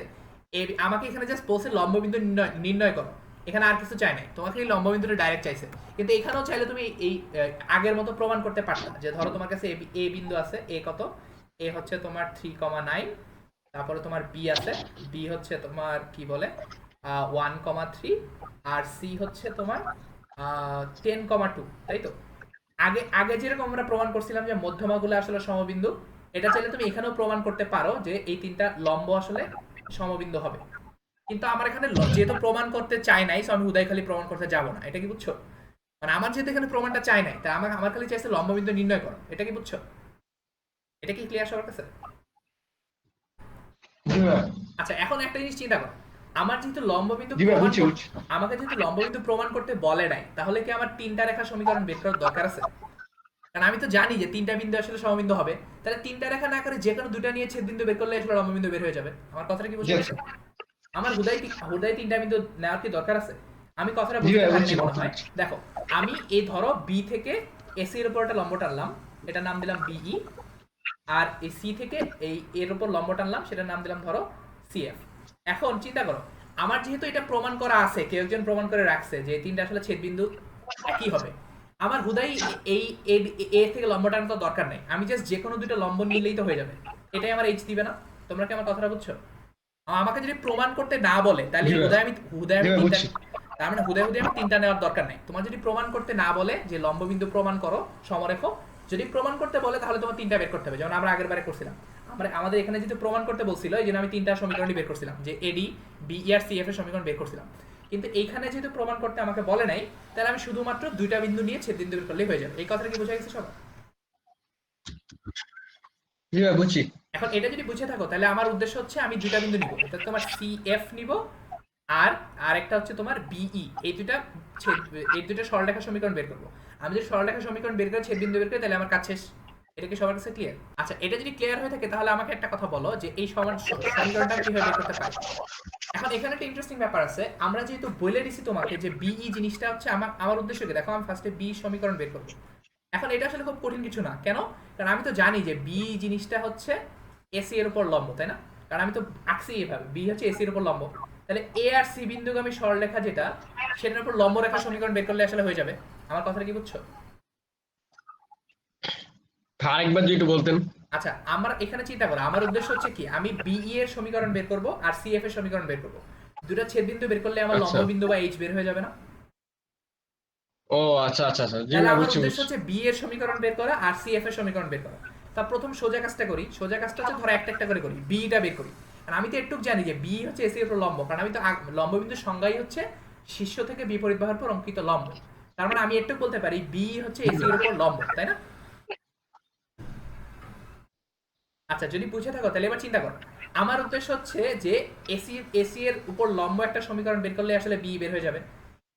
আমাকে এখানে জাস্ট বলছে লম্ববিন্দু নির্ণয় করো, এখানে আর কিছু চাই নাই, তোমাকে এই লম্ববিন্দুটা ডাইরেক্ট চাইছে। কিন্তু এখানেও চাইলে তুমি এই আগের মতো প্রমাণ করতে পারতা, যে ধরো তোমার কাছে এ বিন্দু আছে, এ কত, এ হচ্ছে তোমার 3,9, তারপরে তোমার বি আছে, বি হচ্ছে তোমার কি বলে 1,3, আর সি হচ্ছে তোমার 10,2, তাই তো? আগে আগে যেরকম আমরা প্রমাণ করছিলাম যে মধ্যমাগুলো আসলে সমবিন্দু, এটা চাইলে তুমি এখানেও প্রমাণ করতে পারো যে এই তিনটা লম্ব আসলে সমবিন্দু হবে। কিন্তু আমার এখানে যেহেতু প্রমাণ করতে চাই নাই, সো আমি উদয় খালি প্রমাণ করতে যাব না, এটা কি বুঝছো? মানে আমার যেহেতু এখানে প্রমাণটা চাই নাই, তাই আমার খালি চাইছে লম্ববিন্দু নির্ণয় করো, এটা কি বুঝছো? এটা কি ক্লিয়ার সবার কাছে? জি ভাই। আচ্ছা, এখন একটা জিনিস চিন্তা করো, আমার যেহেতু লম্ববিন্দু জি ভাই প্রমাণ বুঝছি বুঝছি। আমাকে যেহেতু লম্ববিন্দু প্রমাণ করতে বলে নাই, তাহলে কি আমার তিনটা রেখা সমীকরণ বের করার দরকার আছে? কারণ আমি তো জানি যে তিনটা বিন্দু আসলে সমবিন্দু হবে, তাহলে তিনটা রেখা না করে যে কোনো দুটা নিয়ে ছেদ বিন্দু বের করলে আসলে লম্ববিন্দু বের হয়ে যাবে। আমার কথাটা কি বুঝতে জি পারছো? আমার হুদাই হুদাই তিনটা বিন্দু নেওয়ার কি দরকার আছে? আমি কথাটা জি বুঝতে ভাই পারিনি বুঝছি মনে হয়। বুঝছি। দেখো, আমি এই ধরো বি থেকে এসি এর উপর একটা লম্ব টানলাম, এটার নাম দিলাম বিই, আর এই সি থেকে এই এর উপর লম্ব টানলাম, সেটার নাম দিলাম ধরো সিএফ। এখন চিন্তা করো, আমার যেহেতু এটা প্রমাণ করা আছে, কেউ একজন প্রমাণ করে রাখছে যে এই তিনটা আসলে ছেদবিন্দু একই হবে, আমার হুদাই এই এ থেকে লম্ব টানার তো দরকার নেই, আমি জাস্ট যে কোনো দুটো লম্ব নিলেই তো হয়ে যাবে। এটাই আমার এইচ দিবে না? তোমরা কি আমার কথাটা বুঝছো? আমাকে যদি প্রমাণ করতে না বলে তাহলে জি ভাই। হুদায় জি আমি ভাই তিনটা, বুঝছি। তার মানে হুদায় আমি তিনটা নেওয়ার দরকার নেই। তোমার যদি প্রমাণ করতে না বলে যে লম্ববিন্দু প্রমাণ করো সমরেখ, যদি প্রমাণ করতে বলে তাহলে তোমার তিনটা বের করতে হবে, যেমন আমরা আগের বারে করছিলাম। আমাদের এখানে যেহেতু প্রমাণ করতে বলছিল, এই জন্য আমি তিনটা সমীকরণই বের করছিলাম, যে এডি বি আর সি এফ এর সমীকরণ বের করছিলাম। কিন্তু এইখানে যেহেতু প্রমাণ করতে আমাকে বলে নাই, তাহলে আমি শুধুমাত্র দুইটা বিন্দু নিয়ে ছেদ বিন্দু বের করলেই হয়ে যাবে। এই কথাটা কি বোঝা গেছে সবার? জি ভাই বুঝছি। এখন এটা যদি বুঝে থাকো তাহলে আমার উদ্দেশ্য হচ্ছে আমি দুইটা বিন্দু নিব, অর্থাৎ তোমার সি এফ নিব, আর আরেকটা হচ্ছে তোমার বিই, এই দুটো সরলরেখা সমীকরণ বের করবো। আমি যদি সরলরেখা সমীকরণ বের করে ছেদ বিন্দু বের করি তাহলে আমার কাজ শেষ। এটা কি সবার কাছে ক্লিয়ার? আচ্ছা, এটা যদি ক্লিয়ার হয়ে থাকে তাহলে আমাকে একটা কথা বলো যে এই সমীকরণটা কিভাবে বের করতে পারি। এখন এখানে একটা ইন্টারেস্টিং ব্যাপার আছে, আমরা যেহেতু বলে দিছি তোমাকে যে বিই জিনিসটা হচ্ছে আমার উদ্দেশ্য কি, দেখো আমি ফার্স্টে বি সমীকরণ বের করবো। এখন এটা আসলে খুব কঠিন কিছু না, কেন? কারণ আমি তো জানি যে বি জিনিসটা হচ্ছে এসি এর উপর লম্ব, তাই না? কারণ আমি তো আঁকছি এভাবে, বি হচ্ছে এসি এর উপর লম্ব, তাহলে এ আর সি বিন্দুগামী সরলরেখা যেটা, সেটার উপর লম্ব রেখা সমীকরণ বের করলে আসলে হয়ে যাবে। আমার কথাটা কি বুঝছো? আরেকবার যদি একটু বলতেন। আচ্ছা, আমার এখানে চিন্তা করো, আমার উদ্দেশ্য হচ্ছে কি, আমি বিই এর সমীকরণ বের করব আর সিএফ এর সমীকরণ বের করব। দুটো ছেদ বিন্দু বের করলে আমার লম্ব আচ্ছা। বিন্দু বা এইচ বের হয়ে যাবে না? ও আচ্ছা আচ্ছা আচ্ছা, জি তাহলে ভাই আমার বুঝছি উদ্দেশ্য বুঝছি। হচ্ছে বি এর সমীকরণ বের করা আর সিএফ এর সমীকরণ বের করা। তা প্রথম সোজা কাজটা করি, সোজা কাজটা হচ্ছে ধরো একটা একটা করে করি, বিটা বের করি। আর আমি তো একটু জানি যে বি হচ্ছে এসি এর উপর লম্ব, কারণ আমি তো লম্ব বিন্দুর সংজ্ঞাই হচ্ছে শীর্ষ থেকে বিপরীত বাহুর উপর অঙ্কিত লম্ব। তার মানে আমি একটু বলতে পারি বি হচ্ছে এসি এর উপর লম্ব, তাই না? আচ্ছা যদি বুঝে থাকো তাহলে এবার চিন্তা করো, আমার উদ্দেশ্য হচ্ছে যে এসি এর উপর লম্ব একটা সমীকরণ বের করলে আসলে বি বের হয়ে যাবে,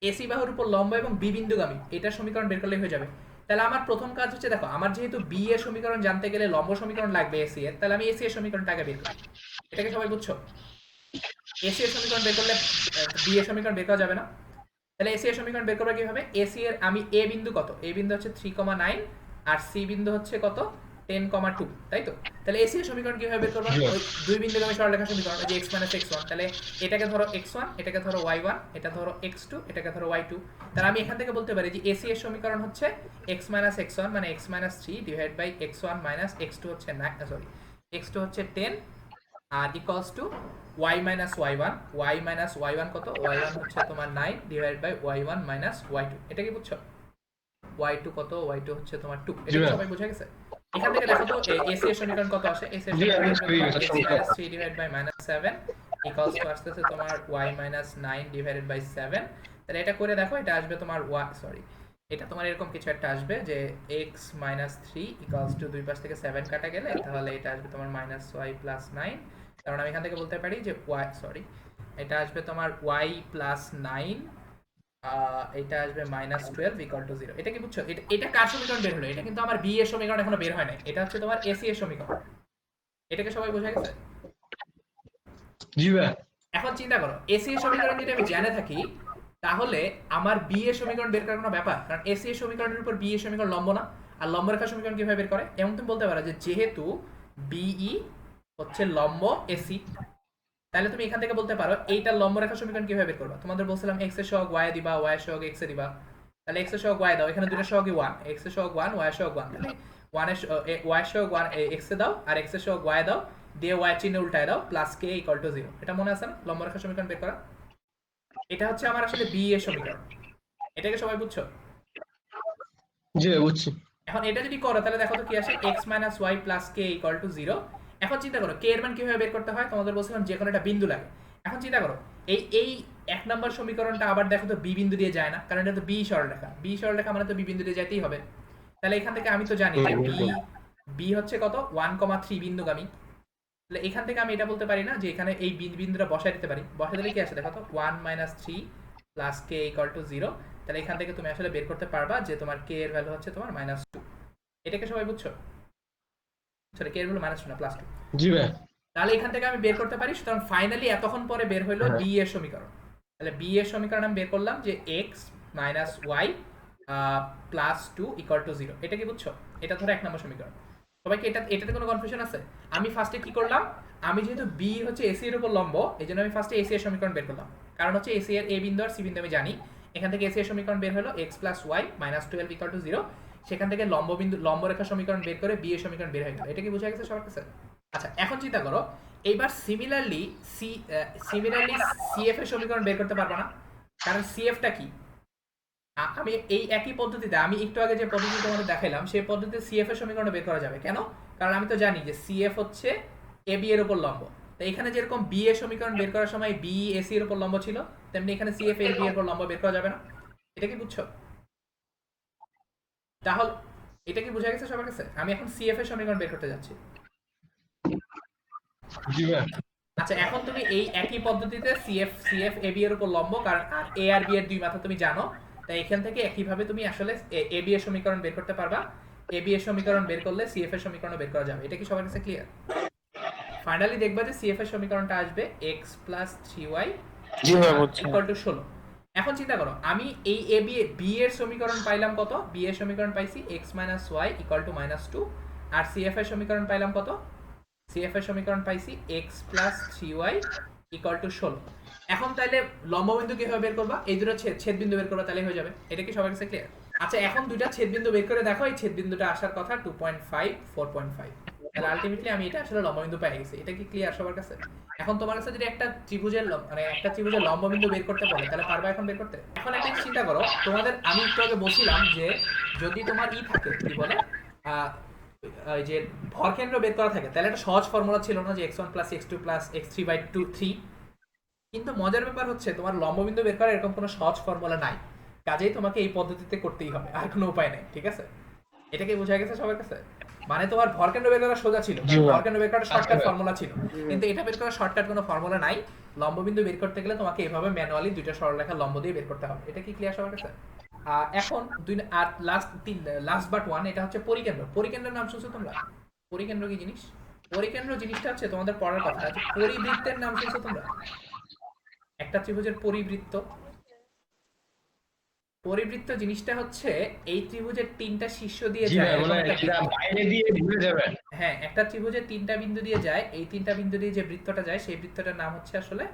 এসি বাহুর উপর লম্ব এবং বি বিন্দুগামী এটা সমীকরণ বের করলে হয়ে যাবে। তাহলে আমার প্রথম কাজ হচ্ছে, দেখো আমার যেহেতু বি এর সমীকরণ জানতে গেলে লম্ব সমীকরণ লাগবে এসি এর, তাহলে আমি এসি এর সমীকরণটা আগে বের করি। এটাকে সবাই বুঝছো? এসি এর সমীকরণ বের করলে বি এর সমীকরণ বের করা যাবে না। তাহলে এসি এর সমীকরণ বের করবো কিভাবে? এসি এর আমি এ বিন্দু কত, এ বিন্দু হচ্ছে 3,9 আর সি বিন্দু হচ্ছে কত 10,2, তাই তো? তাহলে এসি এর সমীকরণ কিভাবে বের করবো? ওই দুই বিন্দুগামী সরলরেখা সমীকরণ, যে x - x1, তাহলে এটাকে ধরো x1, এটাকে ধরো y1, এটা ধরো x2, এটাকে ধরো y2। তাহলে আমি এখান থেকে বলতে পারি যে এসি এর সমীকরণ হচ্ছে x - x1 মানে x - 3 divide by x1 - x2 হচ্ছে 9, সরি x2 হচ্ছে 10 আর equals to y - y1, y - y1 কত, y1 হচ্ছে তোমার 9 ডিভাইড বাই y1 - y2। এটা কি বুঝছো? y2 কত, y2 হচ্ছে তোমার 2। এটা কি সবাই বুঝে গেছে? এখান থেকে দেখো তো এসি এর সমীকরণ কত আসে, এসি এর সমীকরণ x - 3 divide by -7 equals to আসছে তোমার y - 9 ডিভাইডেড বাই 7। তাহলে এটা করে দেখো, এটা আসবে তোমার এটা তোমার এরকম কিছু একটা আসবে যে x - 3 ইকুয়ালস টু দুই পাশ থেকে 7 কাটা গেলে তাহলে এটা আসবে তোমার -y + 9। কারণ আমি এখান থেকে বলতে পারি যে এটা আসবে তোমার y + 9, এটা আসবে -12 ইকুয়াল টু 0। এটা কি বুঝছো? এটা কার সমীকরণ বের হলো? এটা কিন্তু আমার বি এর সমীকরণ এখনো বের হয় নাই, এটা হচ্ছে তোমার এসি এর সমীকরণ। এটাকে সবাই বোঝা গেছে? জি ভাই। এখন চিন্তা করো, এসি এর সমীকরণ যদি আমি জেনে থাকি তাহলে আমার বি এর সমীকরণ বের করার কোনো ব্যাপার, কারণ এসি এর সমীকরণের উপর বি এর সমীকরণ লম্ব না। আর লম্ব রেখার সমীকরণ কিভাবে বের করে? এবং তুমি বলতে পারো যে যেহেতু বিই হচ্ছে লম্ব এসি, তাহলে তুমি এখান থেকে বলতে পারো এইটার লম্ব রেখার সমীকরণ কিভাবে বের করবা? তোমাদের বলছিলাম x এর সহগ y দিবা, y এর সহগ x এ দিবা। তাহলে x এর সহগ y দাও, এখানে দুটো সহগই 1, x এর সহগ 1, y এর সহগ 1। তাহলে 1 এর y এর সহগ 1 x এ দাও আর x এর সহগ y দাও, দিয়ে y এর চিহ্ন উল্টায় দাও প্লাস k ইকুয়াল টু 0। এটা মনে আছে না লম্ব রেখার সমীকরণ বের করা? এটা হচ্ছে আমার আসলে বি এর সমীকরণ। এটাকে সবাই বুঝছো? জি ভাই বুঝছি। এখন এটা যদি করো তাহলে দেখো তো কি আসে, x - y + k equal to 0। এখন চিন্তা করো k এর মান কিভাবে বের করতে হয়, তোমাদের বলছিলাম যে কোনো একটা বিন্দু লাগে। এখন চিন্তা করো এই এক নম্বর সমীকরণটা আবার দেখো তো বি বিন্দু দিয়ে যায় না, কারণ এটা তো বি সরলরেখা, বি সরলরেখা মানে তো বি বিন্দু দিয়ে যেতেই হবে। তাহলে এখান থেকে আমি তো জানি যে বি হচ্ছে কত 1,3 বিন্দুগামী। তাহলে এখান থেকে আমি এটা বলতে পারি না যে এখানে এই বিন্দুটা বসাই দিতে পারি? বসাই দিলে কি আসে দেখো তো 1 - 3 + k ইকুয়াল টু 0। তাহলে এখান থেকে তুমি আসলে বের করতে পারবা যে তোমার k এর ভ্যালু হচ্ছে তোমার -2। এটাকে সবাই বুঝছো? সরি, k এর ভ্যালু -2 না +2। জি ভাই। তাহলে এখান থেকে আমি বের করতে পারি। সুতরাং ফাইনালি এতক্ষণ পরে বের হইলো হ্যাঁ। বি এর সমীকরণ। তাহলে বি এর সমীকরণ আমি বের করলাম যে x - y + 2 ইকুয়াল টু 0। এটা কি বুঝছো? এটা ধরো এক নম্বর সমীকরণ। সবাইকে এটাতে কোনো কনফিউশন আছে? আমি ফার্স্টে কি করলাম, আমি যেহেতু বি হচ্ছে এসি এর উপর লম্ব, এই জন্য আমি ফার্স্টে এসি এর সমীকরণ বের করলাম। কারণ হচ্ছে এসি এর এ বিন্দু আর সি বিন্দু আমি জানি। এখান থেকে এসি এর সমীকরণ বের হলো x + y -12 ইকুয়াল টু 0। সেখান থেকে লম্ব রেখা সমীকরণ বের করে বি এর সমীকরণ বের হয়ে গেল। এটা কি বোঝা গেছে সবার কাছে? আচ্ছা এখন চিন্তা করো, এইবার সিমিলারলি সিএফ এর সমীকরণ বের করতে পারবো না, কারণ সিএফটা কি? আমি এই একই পদ্ধতিতে, আমি একটু আগে যে পদ্ধতি তোমাদের দেখাইলাম সেই পদ্ধতিতে সিএফ এর সমীকরণ বের করা যাবে। কেন? কারণ আমি তো জানি যে সিএফ হচ্ছে এ বি এর উপর লম্ব। তো এখানে যেরকম বি এর সমীকরণ বের করার সময় বি এসি এর উপর লম্ব ছিল, তেমনি এখানে সিএফ এ বি এর উপর লম্ব বের করা যাবে না। এটা কি বুঝছো? তাহলে এটা কি বোঝা গেছে সবার কাছে? আমি এখন সিএফ এর সমীকরণ বের করতে যাচ্ছি। জি ভাই। আচ্ছা এখন তুমি এই একই পদ্ধতিতে সিএফ এ বি এর উপর লম্ব, কারণ এ আর বি এর দুই মাথা তুমি জানো, তাই এখান থেকে একইভাবে তুমি আসলে এ বি এর সমীকরণ বের করতে পারবা। এ বি এর সমীকরণ বের করলে সিএফ এর সমীকরণ বের করা যাবে। এটা কি সবার কাছে ক্লিয়ার? ফাইনালি দেখবা যে সিএফ এর সমীকরণটা আসবে x + 3y জি ভাই বুঝছি। Equal to 16। এখন চিন্তা করো, আমি এই এ বি এর সমীকরণ পাইলাম কত? বি এর সমীকরণ পাইছি x - y ইকুয়াল টু -2, আর সিএফ এর সমীকরণ পাইলাম কত? সিএফ এর সমীকরণ পাইছি x + 3y ইকুয়াল টু 16। এখন তাহলে লম্ববিন্দু কিভাবে বের করবা? এই দুটো ছেদবিন্দু বের করবা, তাহলে হয়ে যাবে। এটা কি সবার কাছে ক্লিয়ার? আচ্ছা এখন দুইটা ছেদবিন্দু বের করে দেখো, এই ছেদবিন্দুটা আসার কথা 2.5 4.5। তাহলে আলটিমেটলি আমি এটা আসলে লম্ববিন্দু পেয়ে গেছি। এটা কি ক্লিয়ার সবার কাছে? এখন তোমার কাছে যদি একটা ত্রিভুজের একটা ত্রিভুজের লম্ববিন্দু বের করতে বলে তাহলে পারবা এখন বের করতে? এখন একটা চিন্তা করো, তোমাদের আমি একটু আগে বলছিলাম যে যদি তোমার থাকে কি বলে যে ভরকেন্দ্র বের করা থাকে, তাহলে একটা সহজ ফর্মুলা ছিল না যে x1 + x2 + x3/3। কিন্তু মজার ব্যাপার হচ্ছে তোমার লম্ববিন্দু বের করার এরকম কোনো সহজ ফর্মুলা নাই, কাজেই তোমাকে এই পদ্ধতিতে করতেই হবে, আর কোনো উপায় নেই। ঠিক আছে? এটা কি বোঝা গেছে সবার কাছে? মানে তোমার ভরকেন্দ্র বের করা সোজা ছিল, জি ভাই। ভরকেন্দ্র বের করার শর্টকাট আচ্ছা। ফর্মুলা ছিল, কিন্তু এটা বের করার শর্টকাট কোনো ফর্মুলা নাই। লম্ববিন্দু বের করতে গেলে তোমাকে এভাবে ম্যানুয়ালি দুইটা সরলরেখা লম্ব দিয়ে বের করতে হবে। এটা কি ক্লিয়ার সবার কাছে? এখন দুই আর লাস্ট বাট ওয়ান, এটা হচ্ছে পরিকেন্দ্র। পরিকেন্দ্রের নাম শুনছো তোমরা? পরিকেন্দ্র কি জিনিস? পরিকেন্দ্র জিনিসটা হচ্ছে তোমাদের পড়ার কথা আছে। পরিবৃত্তের নাম শুনছো তোমরা? একটা ত্রিভুজের পরিবৃত্ত, পরিবৃত্ত জিনিসটা হচ্ছে এই ত্রিভুজের তিনটা শীর্ষ দিয়ে জি যায় ভাই, এরকম মানে একটা এটা বৃত্ত। বাইরে দিয়ে ঘুরে যাবে। হ্যাঁ, একটা ত্রিভুজের তিনটা বিন্দু দিয়ে যায়, এই তিনটা বিন্দু দিয়ে যে বৃত্তটা যায় সেই বৃত্তটার নাম হচ্ছে আসলে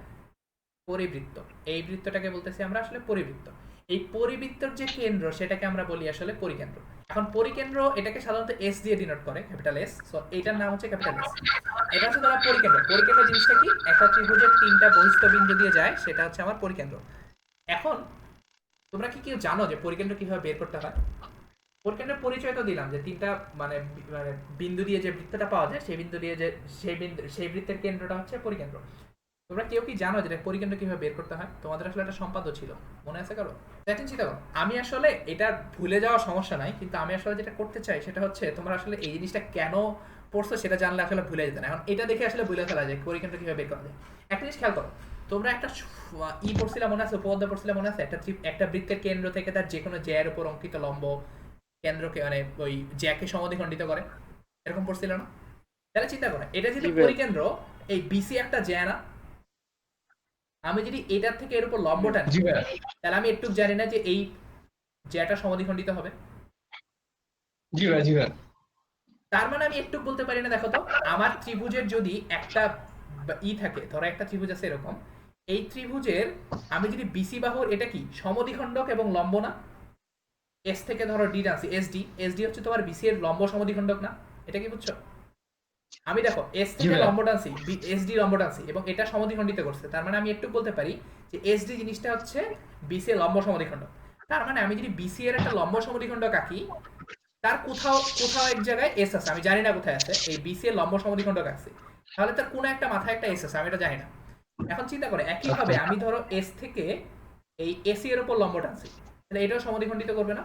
পরিবৃত্ত। এই বৃত্তটাকে বলতেছি আমরা আসলে পরিবৃত্ত। এই পরিবৃত্তর যে কেন্দ্র সেটাকে আমরা বলি আসলে পরিকেন্দ্র। এখন পরিকেন্দ্র এটাকে সাধারণত এস দিয়ে ডিনোট করে, ক্যাপিটাল এস। সো এটার নাম হচ্ছে ক্যাপিটাল এস। এটা হচ্ছে ধরা পরিকেন্দ্র। পরিকেন্দ্র জিনিসটা কি? একটা ত্রিভুজের তিনটা বহিস্থ বিন্দু দিয়ে যায়, সেটা হচ্ছে আমার পরিকেন্দ্র। এখন তোমরা কি কেউ জানো যে পরিকেন্দ্র কিভাবে বের করতে হয়? পরিকেন্দ্রের পরিচয় তো দিলাম যে তিনটা মানে মানে বিন্দু দিয়ে যে বৃত্তটা পাওয়া যায় সেই বিন্দু দিয়ে যে সেই বৃত্তের কেন্দ্রটা হচ্ছে পরিকেন্দ্র। তোমরা কেউ কি জানো যে পরিকেন্দ্র কিভাবে বের করতে হয়? তোমাদের আসলে একটা সম্পাদ্য ছিল, মনে আছে কারো? দেখেন চিন্তা করো, আমি আসলে এটা ভুলে যাওয়ার সমস্যা নাই, কিন্তু আমি আসলে যেটা করতে চাই সেটা হচ্ছে তোমরা আসলে এই জিনিসটা কেন পড়ছো সেটা জানলে আসলে ভুলে যেতে না। এখন এটা দেখে আসলে ভুলে ফেলা যায় পরিকেন্দ্র কিভাবে বের করা যায়। একটা জিনিস খেয়াল করো, তোমরা একটা পড়ছিলাম মনে আছে, উপপাদ্য পড়ছিলাম মনে আছে? একটা বৃত্তের কেন্দ্র থেকে তার যে কোনো জ্যার উপর অঙ্কিত লম্ব কেন্দ্রকে মানে ওই জ্যাকে সমদ্বিখণ্ডিত করে, এরকম পড়ছিল না? তাহলে চিন্তা করো, এটা যদি জি ভাই। পরিকেন্দ্র, এই বিসি একটা জ্যা না, আমি যদি এটার থেকে এর উপর লম্বটা নিই জি ভাই। তাহলে আমি একটু জানি না যে এই জ্যাটা সমদ্বিখণ্ডিত হবে? জি ভাই। জি ভাই। তার মানে আমি একটু বলতে পারি না, দেখো তো, আমার ত্রিভুজের যদি একটা থাকে, ধরো একটা ত্রিভুজ আছে এরকম, এই ত্রিভুজের আমি যদি বিসি বাহুর এটা কি সমদ্বিখণ্ডক এবং লম্ব না? এস থেকে ধরো ডি টানছি, এসডি, এসডি হচ্ছে তোমার বিসি এর লম্ব সমদ্বিখণ্ডক না? এটা কি বুঝছো? আমি দেখো এস জি থেকে ভাই। লম্ব টানছি, এসডি লম্ব টানছি এবং এটা সমদ্বিখণ্ডিত করছে, তার মানে আমি একটু বলতে পারি যে এসডি জিনিসটা হচ্ছে বিসি এর লম্ব সমদ্বিখণ্ডক। তার মানে আমি যদি বিসি এর একটা লম্ব সমদ্বিখণ্ডক আঁকি, তার কোথাও কোথাও এক জায়গায় এস আছে, আমি জানি না কোথায় আছে, এই বিসি এর লম্ব সমদ্বিখণ্ডক আছে, তাহলে তার কোনো একটা মাথায় একটা এস আছে, আমি এটা জানি না। এখন চিন্তা করে একইভাবে আমি ধরো এস থেকে এই এসি এর উপর লম্ব টানছি, তাহলে এটাও সমদ্বিখণ্ডিত করবে না?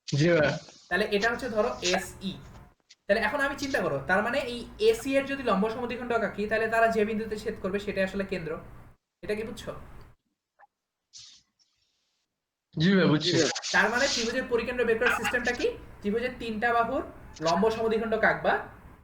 জি ভাই। তাহলে এটা হচ্ছে ধরো এস ই। তাহলে এখন আমি চিন্তা করো, তার মানে এই এসি এর যদি লম্ব সমদ্বিখণ্ডক আঁকি তাহলে তারা যে বিন্দুতে ছেদ করবে সেটাই আসলে কেন্দ্র। এটা কি বুঝছো? জি ভাই, জি বুঝছি। ভাই। তার মানে ত্রিভুজের পরিকেন্দ্র বের করার সিস্টেমটা কি? ত্রিভুজের তিনটা বাহুর লম্ব সমদ্বিখণ্ডক আঁকবা,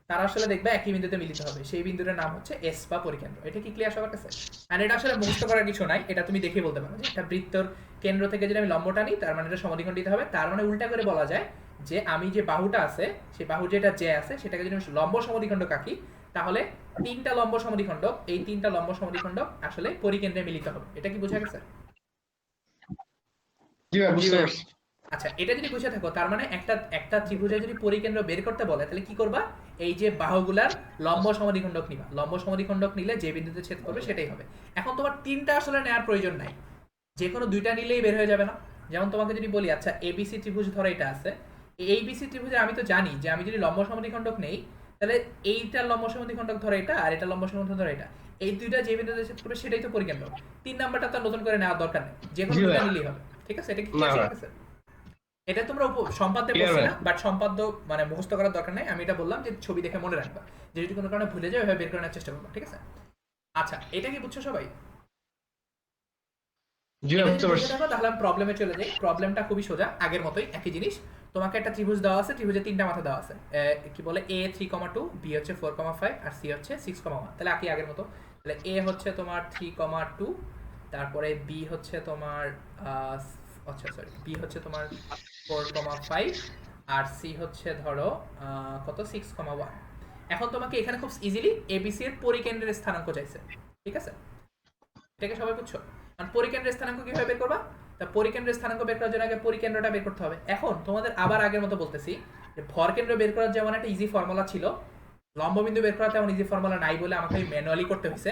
তারা আসলে দেখবে একই বিন্দুতে মিলিত হবে, সেই বিন্দুটার নাম হচ্ছে এস বা পরিকেন্দ্র। এটা কি ক্লিয়ার সবার কাছে? আর এটা আসলে মুখস্থ করার কিছু নাই, এটা তুমি দেখে বলতে পারো যে একটা বৃত্তর কেন্দ্র থেকে যদি আমি লম্বটা নিই তার মানে এটা সমদ্বিখণ্ডিত হবে। তার মানে উল্টা করে বলা যায় যে আমি যে বাহুটা আছে সেই বাহু যেটা যে আছে সেটাকে যদি আমি লম্ব সমদ্বিখণ্ডক আঁকি তাহলে তিনটা লম্ব সমদ্বিখণ্ডক, এই তিনটা লম্ব সমদ্বিখণ্ডক আসলে পরিকেন্দ্রে মিলিত হবে। এটা কি বোঝা গেছে? জি ভাই, জি বুঝতে ভাই। পারছি। আচ্ছা, এটা যদি বুঝে থাকো তার মানে একটা একটা ত্রিভুজে যদি পরিকেন্দ্র বের করতে বলে তাহলে কি করবা? এই যে বাহুগুলার লম্ব সমদ্বিখণ্ডক নিবা, লম্ব সমদ্বিখণ্ডক নিলে যে বিন্দুতে ছেদ করবে সেটাই হবে। এখন তোমার তিনটা আসলে নেওয়ার প্রয়োজন নাই, যে কোনো দুইটা নিলেই বের হয়ে যাবে না? যেমন তোমাকে যদি বলি আচ্ছা এবিসি ত্রিভুজ ধরো এটা আছে, এই বিসি ত্রিভুজে আমি তো জানি যে আমি যদি লম্ব সমদ্বিখণ্ডক নেই তাহলে এইটার লম্ব সমদ্বিখণ্ডক ধরো এটা আর এটা লম্ব সমদ্বিখণ্ডক ধরো এটা, এই দুইটা যে বিন্দুতে ছেদ করবে সেটাই তো পরিকেন্দ্র। তিন নাম্বারটা তো নতুন করে নেওয়ার দরকার নেই, যে কোনো জি দুইটা ভাই। নিলেই হবে। ঠিক আছে? এটা কি না ঠিক ভাই। আছে? এটা তোমরা সম্পাদ্যে Clear পড়ছি ভাই। না, বাট সম্পাদ্য মানে মুখস্থ করার দরকার নাই, আমি এটা বললাম যে ছবি দেখে মনে রাখবা, যে যদি কোনো কারণে ভুলে যাও এভাবে বের করার চেষ্টা করবা। ঠিক আছে? আচ্ছা, এটা কি বুঝছো সবাই? জি ভাই, এটা বুঝতে যদি বুঝে পারছি। থাকো তাহলে আমি প্রবলেমে চলে যাই। প্রবলেমটা খুবই সোজা, আগের মতোই একই জিনিস। তোমাকে একটা ত্রিভুজ দেওয়া আছে, ত্রিভুজের তিনটা মাথা দেওয়া আছে, কি বলে এ 3,2, বি হচ্ছে 4,5 আর সি হচ্ছে 6,1। তাহলে একই আগের মতো। তাহলে এ হচ্ছে তোমার 3,2, তারপরে বি হচ্ছে তোমার আচ্ছা সরি, বি হচ্ছে তোমার 4,5 আর সি হচ্ছে ধরো কত 6,1। এখন তোমাকে এখানে খুব ইজিলি এবিসি এর পরিকেন্দ্রের স্থানাঙ্ক চাইছে। ঠিক আছে? এটাকে সবাই বুঝছো? আর পরিকেন্দ্রের স্থানাঙ্ক কিভাবে বের করবা? তা পরিকেন্দ্রের স্থানাঙ্ক বের করার জন্য আগে পরিকেন্দ্রটা বের করতে হবে। এখন তোমাদের আবার আগের মতো বলতেছি যে ভরকেন্দ্র বের করার যেমন একটা ইজি ফর্মুলা ছিল, লম্ববিন্দু বের করা তেমন ইজি ফর্মুলা নাই বলে আমাকে ম্যানুয়ালি করতে হয়েছে।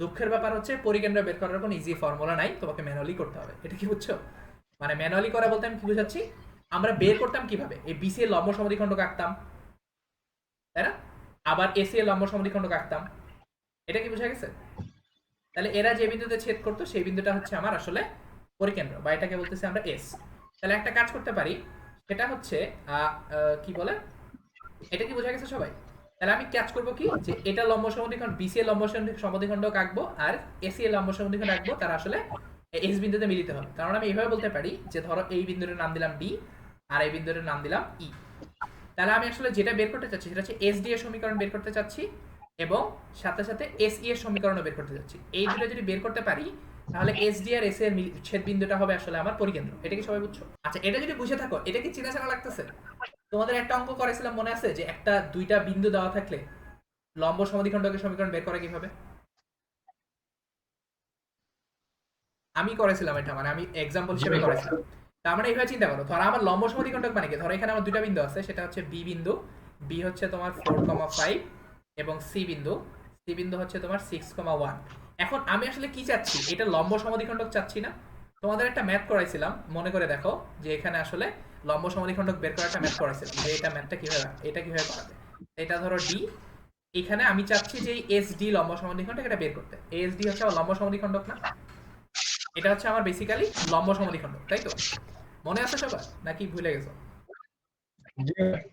দুঃখের ব্যাপার হচ্ছে পরিকেন্দ্র বের করার কোনো ইজি ফর্মুলা নাই, তোমাকে ম্যানুয়ালি করতে হবে। এটা কি বুঝছো? মানে ম্যানুয়ালি করা বলতে আমি কি বুঝাচ্ছি, আমরা বের করতাম কিভাবে, এই বিসি এর লম্ব সমদ্বিখণ্ডক আঁকতাম, তাই না? আবার এসি এর লম্ব সমদ্বিখণ্ডক আঁকতাম। এটা কি বোঝা গেছে? তাহলে এরা যে বিন্দুতে ছেদ করতো সেই বিন্দুটা হচ্ছে আমার আসলে পরিকেন্দ্র, বা এটাকে বলতেছি আমরা এস। তাহলে একটা কাজ করতে পারি, সেটা হচ্ছে কি বলে এটা কি বোঝা গেছে সবাই? তাহলে আমি ক্যাচ করব কি যে এটা লম্ব সমদ্বিখণ্ড, বিসি এর লম্ব সমদ্বিখণ্ডক আঁকবো আর এসি এর লম্ব সমদ্বিখণ্ড আঁকবো, তার আসলে এস বিন্দুতে মিলিত হবে। কারণ আমি এইভাবে বলতে পারি যে ধরো এই বিন্দুর নাম দিলাম ডি আর এই বিন্দুর নাম দিলাম ই। তাহলে আমি আসলে যেটা বের করতে চাচ্ছি সেটা হচ্ছে এসডি এর সমীকরণ বের করতে চাচ্ছি এবং সাথে সাথে এসই এর সমীকরণও বের করতে চাচ্ছি। এই দুটো যদি বের করতে পারি তাহলে এসডি আর এসি এর ছেদ বিন্দুটা হবে আসলে আমার পরিকেন্দ্র। এটা কি সবাই বুঝছো? আচ্ছা, এটা যদি বুঝে থাকো, এটা কি চেনা চেনা লাগতেছে? তোমাদের একটা অঙ্ক করেছিলাম মনে আছে যে একটা দুইটা বিন্দু দেওয়া থাকলে লম্ব সমদ্বিখণ্ডকের সমীকরণ বের করে কিভাবে? আমি করেছিলাম এটা, মানে আমি এক্সাম্পল হিসেবে করেছিলাম। তার মানে এইভাবে চিন্তা করো, ধরো আমার লম্ব সমদ্বিখণ্ডক মানে কি, ধরো এখানে আমার দুইটা বিন্দু আছে, সেটা হচ্ছে বি বিন্দু, বি হচ্ছে তোমার 4,5 এবং সি বিন্দু, সি বিন্দু হচ্ছে তোমার 6,1। এখন আমি আসলে কি চাচ্ছি, এটা লম্ব সমদ্বিখণ্ডক চাচ্ছি না। তোমাদের একটা ম্যাথ করাইছিলাম, মনে করে দেখো যে এখানে আসলে লম্ব সমদ্বিখণ্ডক বের করার একটা ম্যাথ করাইছিলাম যে এটা ম্যাথটা কিভাবে, এটা কিভাবে করা যায়। এটা ধরো ডি, এখানে আমি চাচ্ছি যে এস ডি লম্ব সমদ্বিখণ্ডক এটা বের করতে। এস ডি হচ্ছে আমার লম্ব সমদ্বিখণ্ডক না, এটা হচ্ছে আমার বেসিক্যালি লম্ব সমদ্বিখণ্ডক, তাই তো? মনে আছে সবার নাকি ভুলে গেছো? জি ভাই।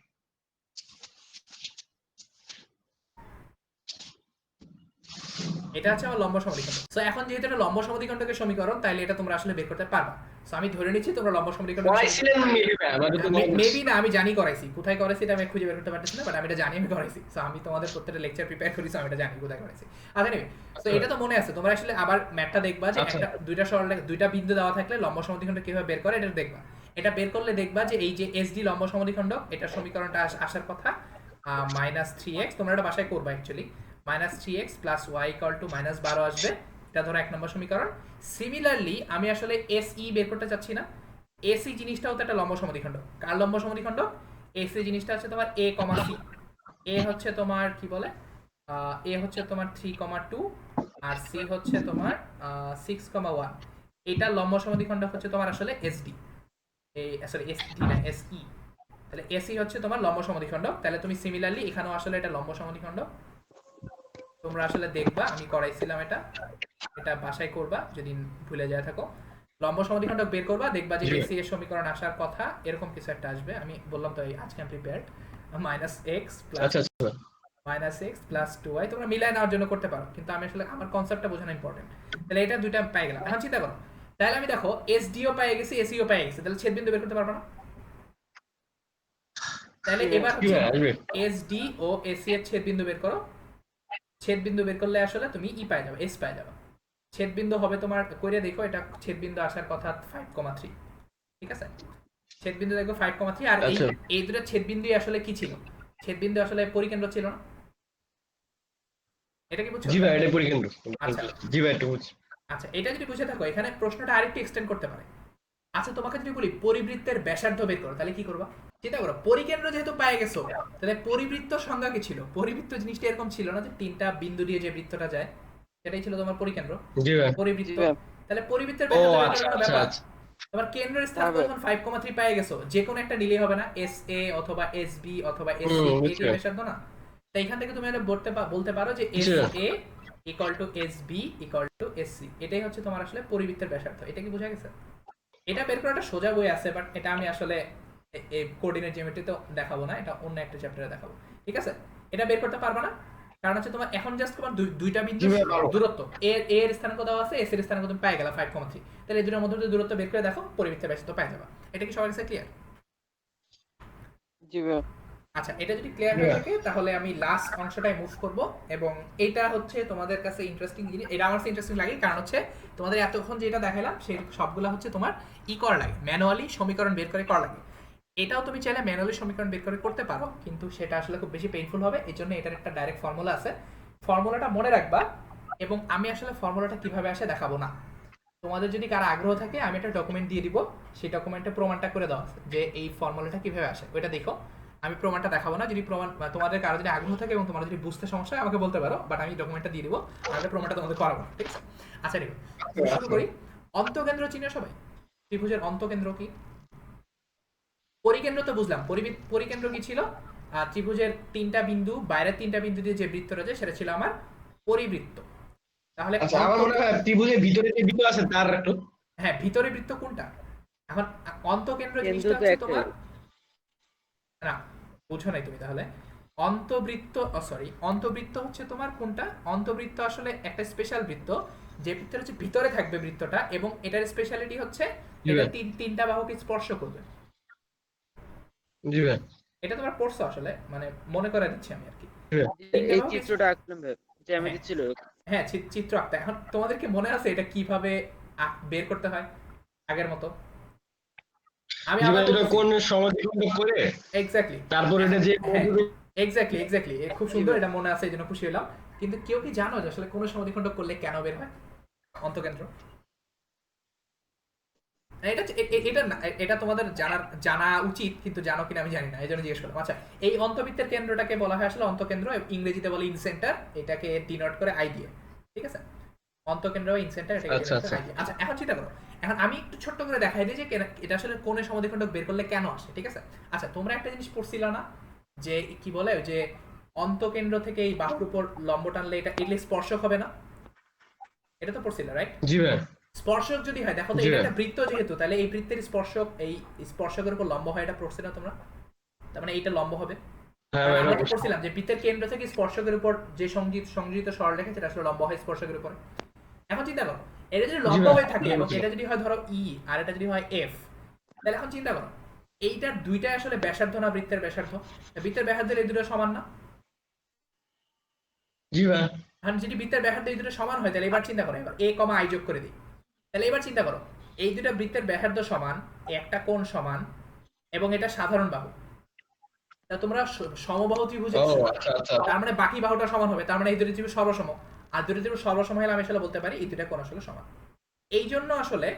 এটা হচ্ছে আমার লম্ব সমদ্বিখণ্ডক। সো এখন যেহেতু এটা লম্ব সমদ্বিখণ্ডকের সমীকরণ, তাইলে এটা তোমরা আসলে বের করতে পারবা। সো আমি ধরে নিচ্ছি তোমরা লম্ব সমদ্বিখণ্ডক পড়াইছিলেন মেবি ভাই, আমাদের তো মেবি না, আমি জানি করাইছি, কোথায় করাইছি এটা আমি খুঁজে বের করতে পারতেছি না, বাট আমি এটা জানি আমি করাইছি। সো আমি তোমাদের প্রত্যেকটা লেকচার প্রিপেয়ার করেছি, আমি এটা জানি কোথায় করাইছি। আচ্ছা নেবে, সো এটা তো মনে আছে, তোমরা আসলে আবার ম্যাথটা দেখবা যে একটা দুইটা সরল দুইটা বিন্দু দেওয়া থাকলে লম্ব সমদ্বিখণ্ডক কিভাবে বের করে এটা দেখবা। এটা বের করলে দেখবা যে এই যে এসডি লম্ব সমদ্বিখণ্ডক, এটা সমীকরণটা আসার কথা -3x, তোমরা এটা বাসায় করবা actually. -3x plus y equal two -12 আসবে, এটা ধরো এক নম্বর সমীকরণ। সিমিলারলি আমি আসলে এসই বের করতে চাচ্ছি না, এসি জিনিসটাও তো একটা লম্ব সমদ্বিখণ্ডক। কার লম্ব সমদ্বিখণ্ডক? এসি জিনিসটা হচ্ছে তোমার এ কমা সি। এ হচ্ছে তোমার কি বলে, এ হচ্ছে তোমার 3,2 আর সি হচ্ছে তোমার 6,1। এটা লম্ব সমদ্বিখণ্ডক হচ্ছে তোমার আসলে এসডি, এই সরি এসডি না এসই। তাহলে এসি হচ্ছে তোমার লম্ব সমদ্বিখণ্ডক। তাহলে তুমি সিমিলারলি এখানেও আসলে এটা লম্ব সমদ্বিখণ্ডক। তোমরা আসলে দেখবা আমি করাইছিলাম এটা, এটা বাসায় করবা যদি ভুলে যায় থাকো। লম্ব সমদ্বিখণ্ডক বের করবা, দেখবা যে এসি এর সমীকরণ আসার কথা এরকম কিছু একটা আসবে। আমি বললাম তো এই আজকে আমি প্রিপেয়ার্ড। -x প্লাস আচ্ছা আচ্ছা -x প্লাস 2y তোমরা মিলাই নেওয়ার জন্য করতে পারো, কিন্তু আমি আসলে আমার কনসেপ্টটা বোঝানো ইম্পর্টেন্ট। তাহলে এটা দুইটা পাই গেলাম। এখন চিন্তা করো, তাহলে আমি দেখো এসডিও পাই গেছি, এসিও পাই গেছি, তাহলে ছেদবিন্দু বের করতে পারবো না? তাহলে এবার কি হচ্ছে ভাই আসবে? এসডি ও এসি এর ছেদবিন্দু বের করো। ছেদবিন্দু বের করলে আসলে তুমি ই পাই যাবে, এস পাই যাবে। ছেদবিন্দু হবে তোমার, কইরে দেখো এটা ছেদবিন্দু আসার কথা 5,3, ঠিক আছে? ছেদবিন্দু দেখো 5,3, আর এই আচ্ছা। এই দুটো ছেদবিন্দুই আসলে কি ছিল? ছেদবিন্দু আসলে পরিকেন্দ্র ছিল না? এটা কি বুঝছো? জি ভাই, এটা পরিকেন্দ্র। আচ্ছা জি ভাই, একটু বুঝছি। আচ্ছা, এটা যদি বুঝে থাকো এখানে প্রশ্নটা আরেকটু এক্সটেন্ড করতে পারে। আচ্ছা তোমাকে যদি বলি পরিবৃত্তের ব্যাসার্ধ বের করো, তাহলে কি করবা? চিন্তা করো, পরিকেন্দ্র যেহেতু পেয়ে গেছো, তাহলে পরিবৃত্ত সংজ্ঞা কি ছিল? পরিবৃত্ত জিনিসটা এরকম ছিল না যে তিনটা বিন্দু দিয়ে যে বৃত্তটা যায়, সেটাই ছিল তোমার পরিকেন্দ্র, জি ভাই। পরিবৃত্ত। তাহলে পরিবৃত্তের ও ব্যাসার্ধ বের আচ্ছা করার কোনো আচ্ছা ব্যাপার? আচ্ছা। তোমার কেন্দ্রের স্থানাঙ্ক যখন 5,3 পেয়ে গেছো, যে কোনো একটা নিলেই হবে না? এস এ অথবা এস বি অথবা এস সি, বুঝছি। এটি ব্যাসার্ধ না? তাই এখান থেকে তুমি বলতে পারো যে S A equal to S B equal to S C, এটাই হচ্ছে তোমার আসলে পরিবৃত্তের ব্যাসার্ধ। এটা কি বোঝা গেছে? এটা বের করাটা সোজা বই আছে, বাট এটা আমি আসলে এই কোঅর্ডিনেট জিওমেট্রিতে দেখাবো না, এটা অন্য একটা চ্যাপ্টারে দেখাবো, ঠিক আছে? এটা বের করতে পারবে না, কারণ হচ্ছে তোমার এখন জাস্ট তোমার দুইটা বিন্দু দূরত্ব, এর স্থানাঙ্ক দেওয়া আছে, এস এর স্থানাঙ্ক তুমি পেয়ে গেলা 5,3, তাহলে এই দুটোর মধ্যে যদি দূরত্ব বের করে দেখো পরিবৃত্তের ব্যাসার্ধ পেয়ে যাবে। এটা কি সবার কাছে ক্লিয়ার? জি ভাই। আচ্ছা, এটা যদি ক্লিয়ার হয়ে থাকে তাহলে আমি লাস্ট অংশটায় মুভ করব, এবং এটা হচ্ছে তোমাদের কাছে ইন্টারেস্টিং জিনিস। এটা আমার কাছে ইন্টারেস্টিং লাগে কারণ হচ্ছে তোমাদের এতক্ষণ যেটা দেখালাম সেই সবগুলা হচ্ছে তোমার ই করা লাগে, ম্যানুয়ালি সমীকরণ বের করে করা লাগে। এটাও তুমি চাইলে ম্যানুয়ালি সমীকরণ বের করে করতে পারো, কিন্তু সেটা আসলে খুব বেশি পেইনফুল হবে। এই জন্য এটার একটা ডাইরেক্ট ফর্মুলা আছে, ফর্মুলাটা মনে রাখবা। এবং আমি আসলে ফর্মুলাটা কিভাবে আসে দেখাবো না, তোমাদের যদি কারো আগ্রহ থাকে আমি একটা ডকুমেন্ট দিয়ে দিব, সেই ডকুমেন্টে প্রমাণটা করে দেওয়া আছে যে এই ফর্মুলাটা কিভাবে আসে, ওইটা দেখো। আমি প্রমাণটা দেখাবো না, যদি প্রমাণ তোমাদের কারো যদি আগ্রহ থাকে এবং তোমাদের যদি বুঝতে সমস্যা হয় আমাকে বলতে পারো, বাট আমি ডকুমেন্টটা দিয়ে দিব, তাহলে প্রমাণটা তোমাদের করাবো, ঠিক আছে? আচ্ছা ঠিক আছে, শুরু করি। অন্তঃকেন্দ্র চিনে সবাই? ত্রিভুজের অন্তঃকেন্দ্র কি? পরিকেন্দ্র তো বুঝলাম, পরিকেন্দ্র কি ছিল? ত্রিভুজের তিনটা বিন্দু, বাইরের তিনটা বিন্দু দিয়ে যে বৃত্তটা যায় সেটা ছিল আমার পরিবৃত্ত। তাহলে আচ্ছা, আমার মনে হয় ত্রিভুজের ভিতরে যে বিন্দু আছে তার একটু। হ্যাঁ, ভিতরে বৃত্ত কোনটা? এখন অন্তঃকেন্দ্র কেন্দ্র জিনিসটা তো হচ্ছে একটাই। তোমার, না বুঝো নাই তুমি তাহলে। অন্তবৃত্ত, সরি, অন্তবৃত্ত হচ্ছে তোমার কোনটা? অন্তবৃত্ত আসলে একটা স্পেশাল বৃত্ত, যে বৃত্তের হচ্ছে ভিতরে থাকবে বৃত্তটা, এবং এটার স্পেশালিটি হচ্ছে জি এটা ভাই। তিনটা বাহুকে স্পর্শ করবে। জি ভাই। এটা তোমার পড়ছো আসলে, মানে মনে করে দিচ্ছি আমি আর কি। জি ভাই। তিনটা এই বাহুকে, চিত্রটা আঁকলাম হ্যাঁ জ্যামিতি ছিল। হ্যাঁ, চিত্র আঁকতে। এখন তোমাদের কি মনে আছে এটা কিভাবে বের করতে হয় আগের মতো? আমি জি আবার ভাই, এটা বলতেছি। কোন সমাধিখণ্ড করে এক্স্যাক্টলি। তারপর এটা যে হ্যাঁ, মধ্যবিন্দু- এক্স্যাক্টলি এক্স্যাক্টলি, খুব জি সুন্দর, ভাই। এটা মনে আছে এই জন্য খুশি হলাম। কিন্তু কেউ কি জানো যে আসলে কোন সমাধিখণ্ড করলে কেন বের হয় অন্তকেন্দ্র? এটা এটা না, এটা তোমাদের জানা উচিত, কিন্তু জানো কিনা আমি জানি না, এই জন্য জিজ্ঞেস করলাম। আচ্ছা, এই অন্তবৃত্তের কেন্দ্রটাকে বলা হয় আসলে অন্তকেন্দ্র, ইংরেজিতে বলে ইনসেন্টার, এটাকে ডিনোট করে আই দিয়ে। ঠিক আছে, অন্তকেন্দ্র বা ইনসেন্টার, এটাকে আচ্ছা ডিনোট করে আচ্ছা। আই দিয়ে। আচ্ছা, এখন চিন্তা করো, এখন আমি একটু ছোট্ট করে দেখাই দিই যে এটা আসলে কোন সমাধিখণ্ড বের করলে কেন আসে। ঠিক আছে, আচ্ছা তোমরা একটা জিনিস পড়ছিল না, যে কি বলে ওই যে অন্তকেন্দ্র থেকে এই বাহুর উপর লম্ব টানলে এটা এগুলি স্পর্শক হবে না? এটা তো পড়ছিল, রাইট? জি ভাই। স্পর্শক যদি হয়, দেখো তো জি এটা ভাই। একটা বৃত্ত যেহেতু, তাহলে এই বৃত্তের স্পর্শক এই স্পর্শকের উপর লম্ব হয়, এটা পড়ছে না তোমরা? তার মানে এইটা লম্ব হবে। হ্যাঁ কারণ ভাই, আমরা এটা তো পড়ছিলাম যে বৃত্তের কেন্দ্র থেকে স্পর্শকের উপর যে সংযোজিত সরলরেখা, সেটা আসলে লম্ব হয় স্পর্শকের উপরে। এখন চিন্তা করো, এটা যদি জি লম্ব ভাই, হয়ে থাকে এটা এবং বুঝলাম। এটা যদি হয় ধরো ই, আর এটা যদি হয় এফ, তাহলে এখন চিন্তা করো, এইটার দুইটাই আসলে ব্যাসার্ধ না বৃত্তের ব্যাসার্ধ? বৃত্তের ব্যাসার্ধের এই দুটো সমান না? জি ভাই। এখন যদি বৃত্তের ব্যাসার্ধ এই দুটো সমান হয়, তাহলে এবার চিন্তা করো, এবার এ কমা আই যোগ করে দিই। তাহলে এবার চিন্তা করো, এই দুটো বৃত্তের ব্যাসার্ধ সমান, একটা কোণ সমান, এবং এটা সাধারণ বাহু। তা তোমরা সমবাহু ত্রিভুজের, ও আচ্ছা আচ্ছা। তার মানে বাকি বাহুটা সমান হবে, তার মানে এই দুটো ত্রিভুজ সর্বসম। আর দুটো ত্রিভুজ সর্বসম হলে আমি আসলে বলতে পারি এই দুটো কোণ আসলে সমান। এই জন্য আসলে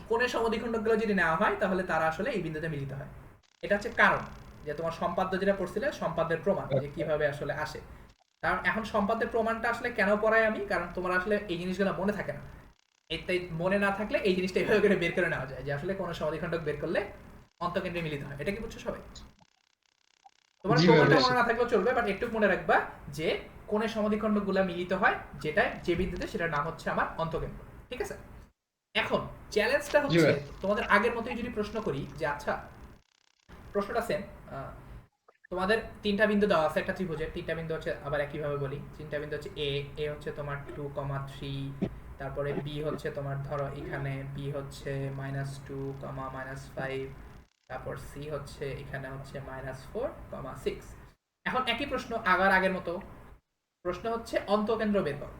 কোণের সমদ্বিখণ্ডকগুলো যদি নেওয়া হয়, তাহলে তারা আসলে এই বিন্দুতে মিলিত হয়। এটা হচ্ছে কারণ, যে তোমার সম্পাদ্য যেটা পড়ছিলে, সম্পাদ্যের প্রমাণ, যে কিভাবে আসলে আসে। কারণ এখন সম্পাদ্যের প্রমাণটা আসলে কেন পড়াই আমি, কারণ তোমার আসলে এই জিনিসগুলো মনে থাকে না। এটাই মনে না থাকলে এই জিনিসটা এভাবে করে বের করে নেওয়া যায়, যে আসলে কোন সমদ্বিখণ্ডক বের করলে অন্তকেন্দ্রে মিলিত হয়। এটা কি বুঝছো সবাই? তোমার জি ভাই, প্রমাণটা বুঝছি। মনে না থাকলেও চলবে, বাট একটু মনে রাখবা যে কোণের সমদ্বিখণ্ডকগুলো মিলিত হয়, যেটা যে বিন্দুতে, সেটার নাম হচ্ছে আমার অন্তকেন্দ্র। ঠিক আছে, এখন চ্যালেঞ্জটা জি হচ্ছে ভাই। তোমাদের আগের মতোই যদি প্রশ্ন করি, যে আচ্ছা প্রশ্নটা সেম, তোমাদের তিনটা বিন্দু দেওয়া আছে একটা ত্রিভুজের, তিনটা বিন্দু হচ্ছে, আবার একইভাবে বলি, তিনটা বিন্দু হচ্ছে এ, এ হচ্ছে তোমার 2,3, তারপরে বি হচ্ছে তোমার ধরো এখানে বি হচ্ছে -2, -5, তারপর সি হচ্ছে এখানে হচ্ছে -4, 6। এখন একই প্রশ্ন, আবার আগের মতো প্রশ্ন হচ্ছে অন্তকেন্দ্র বের করো।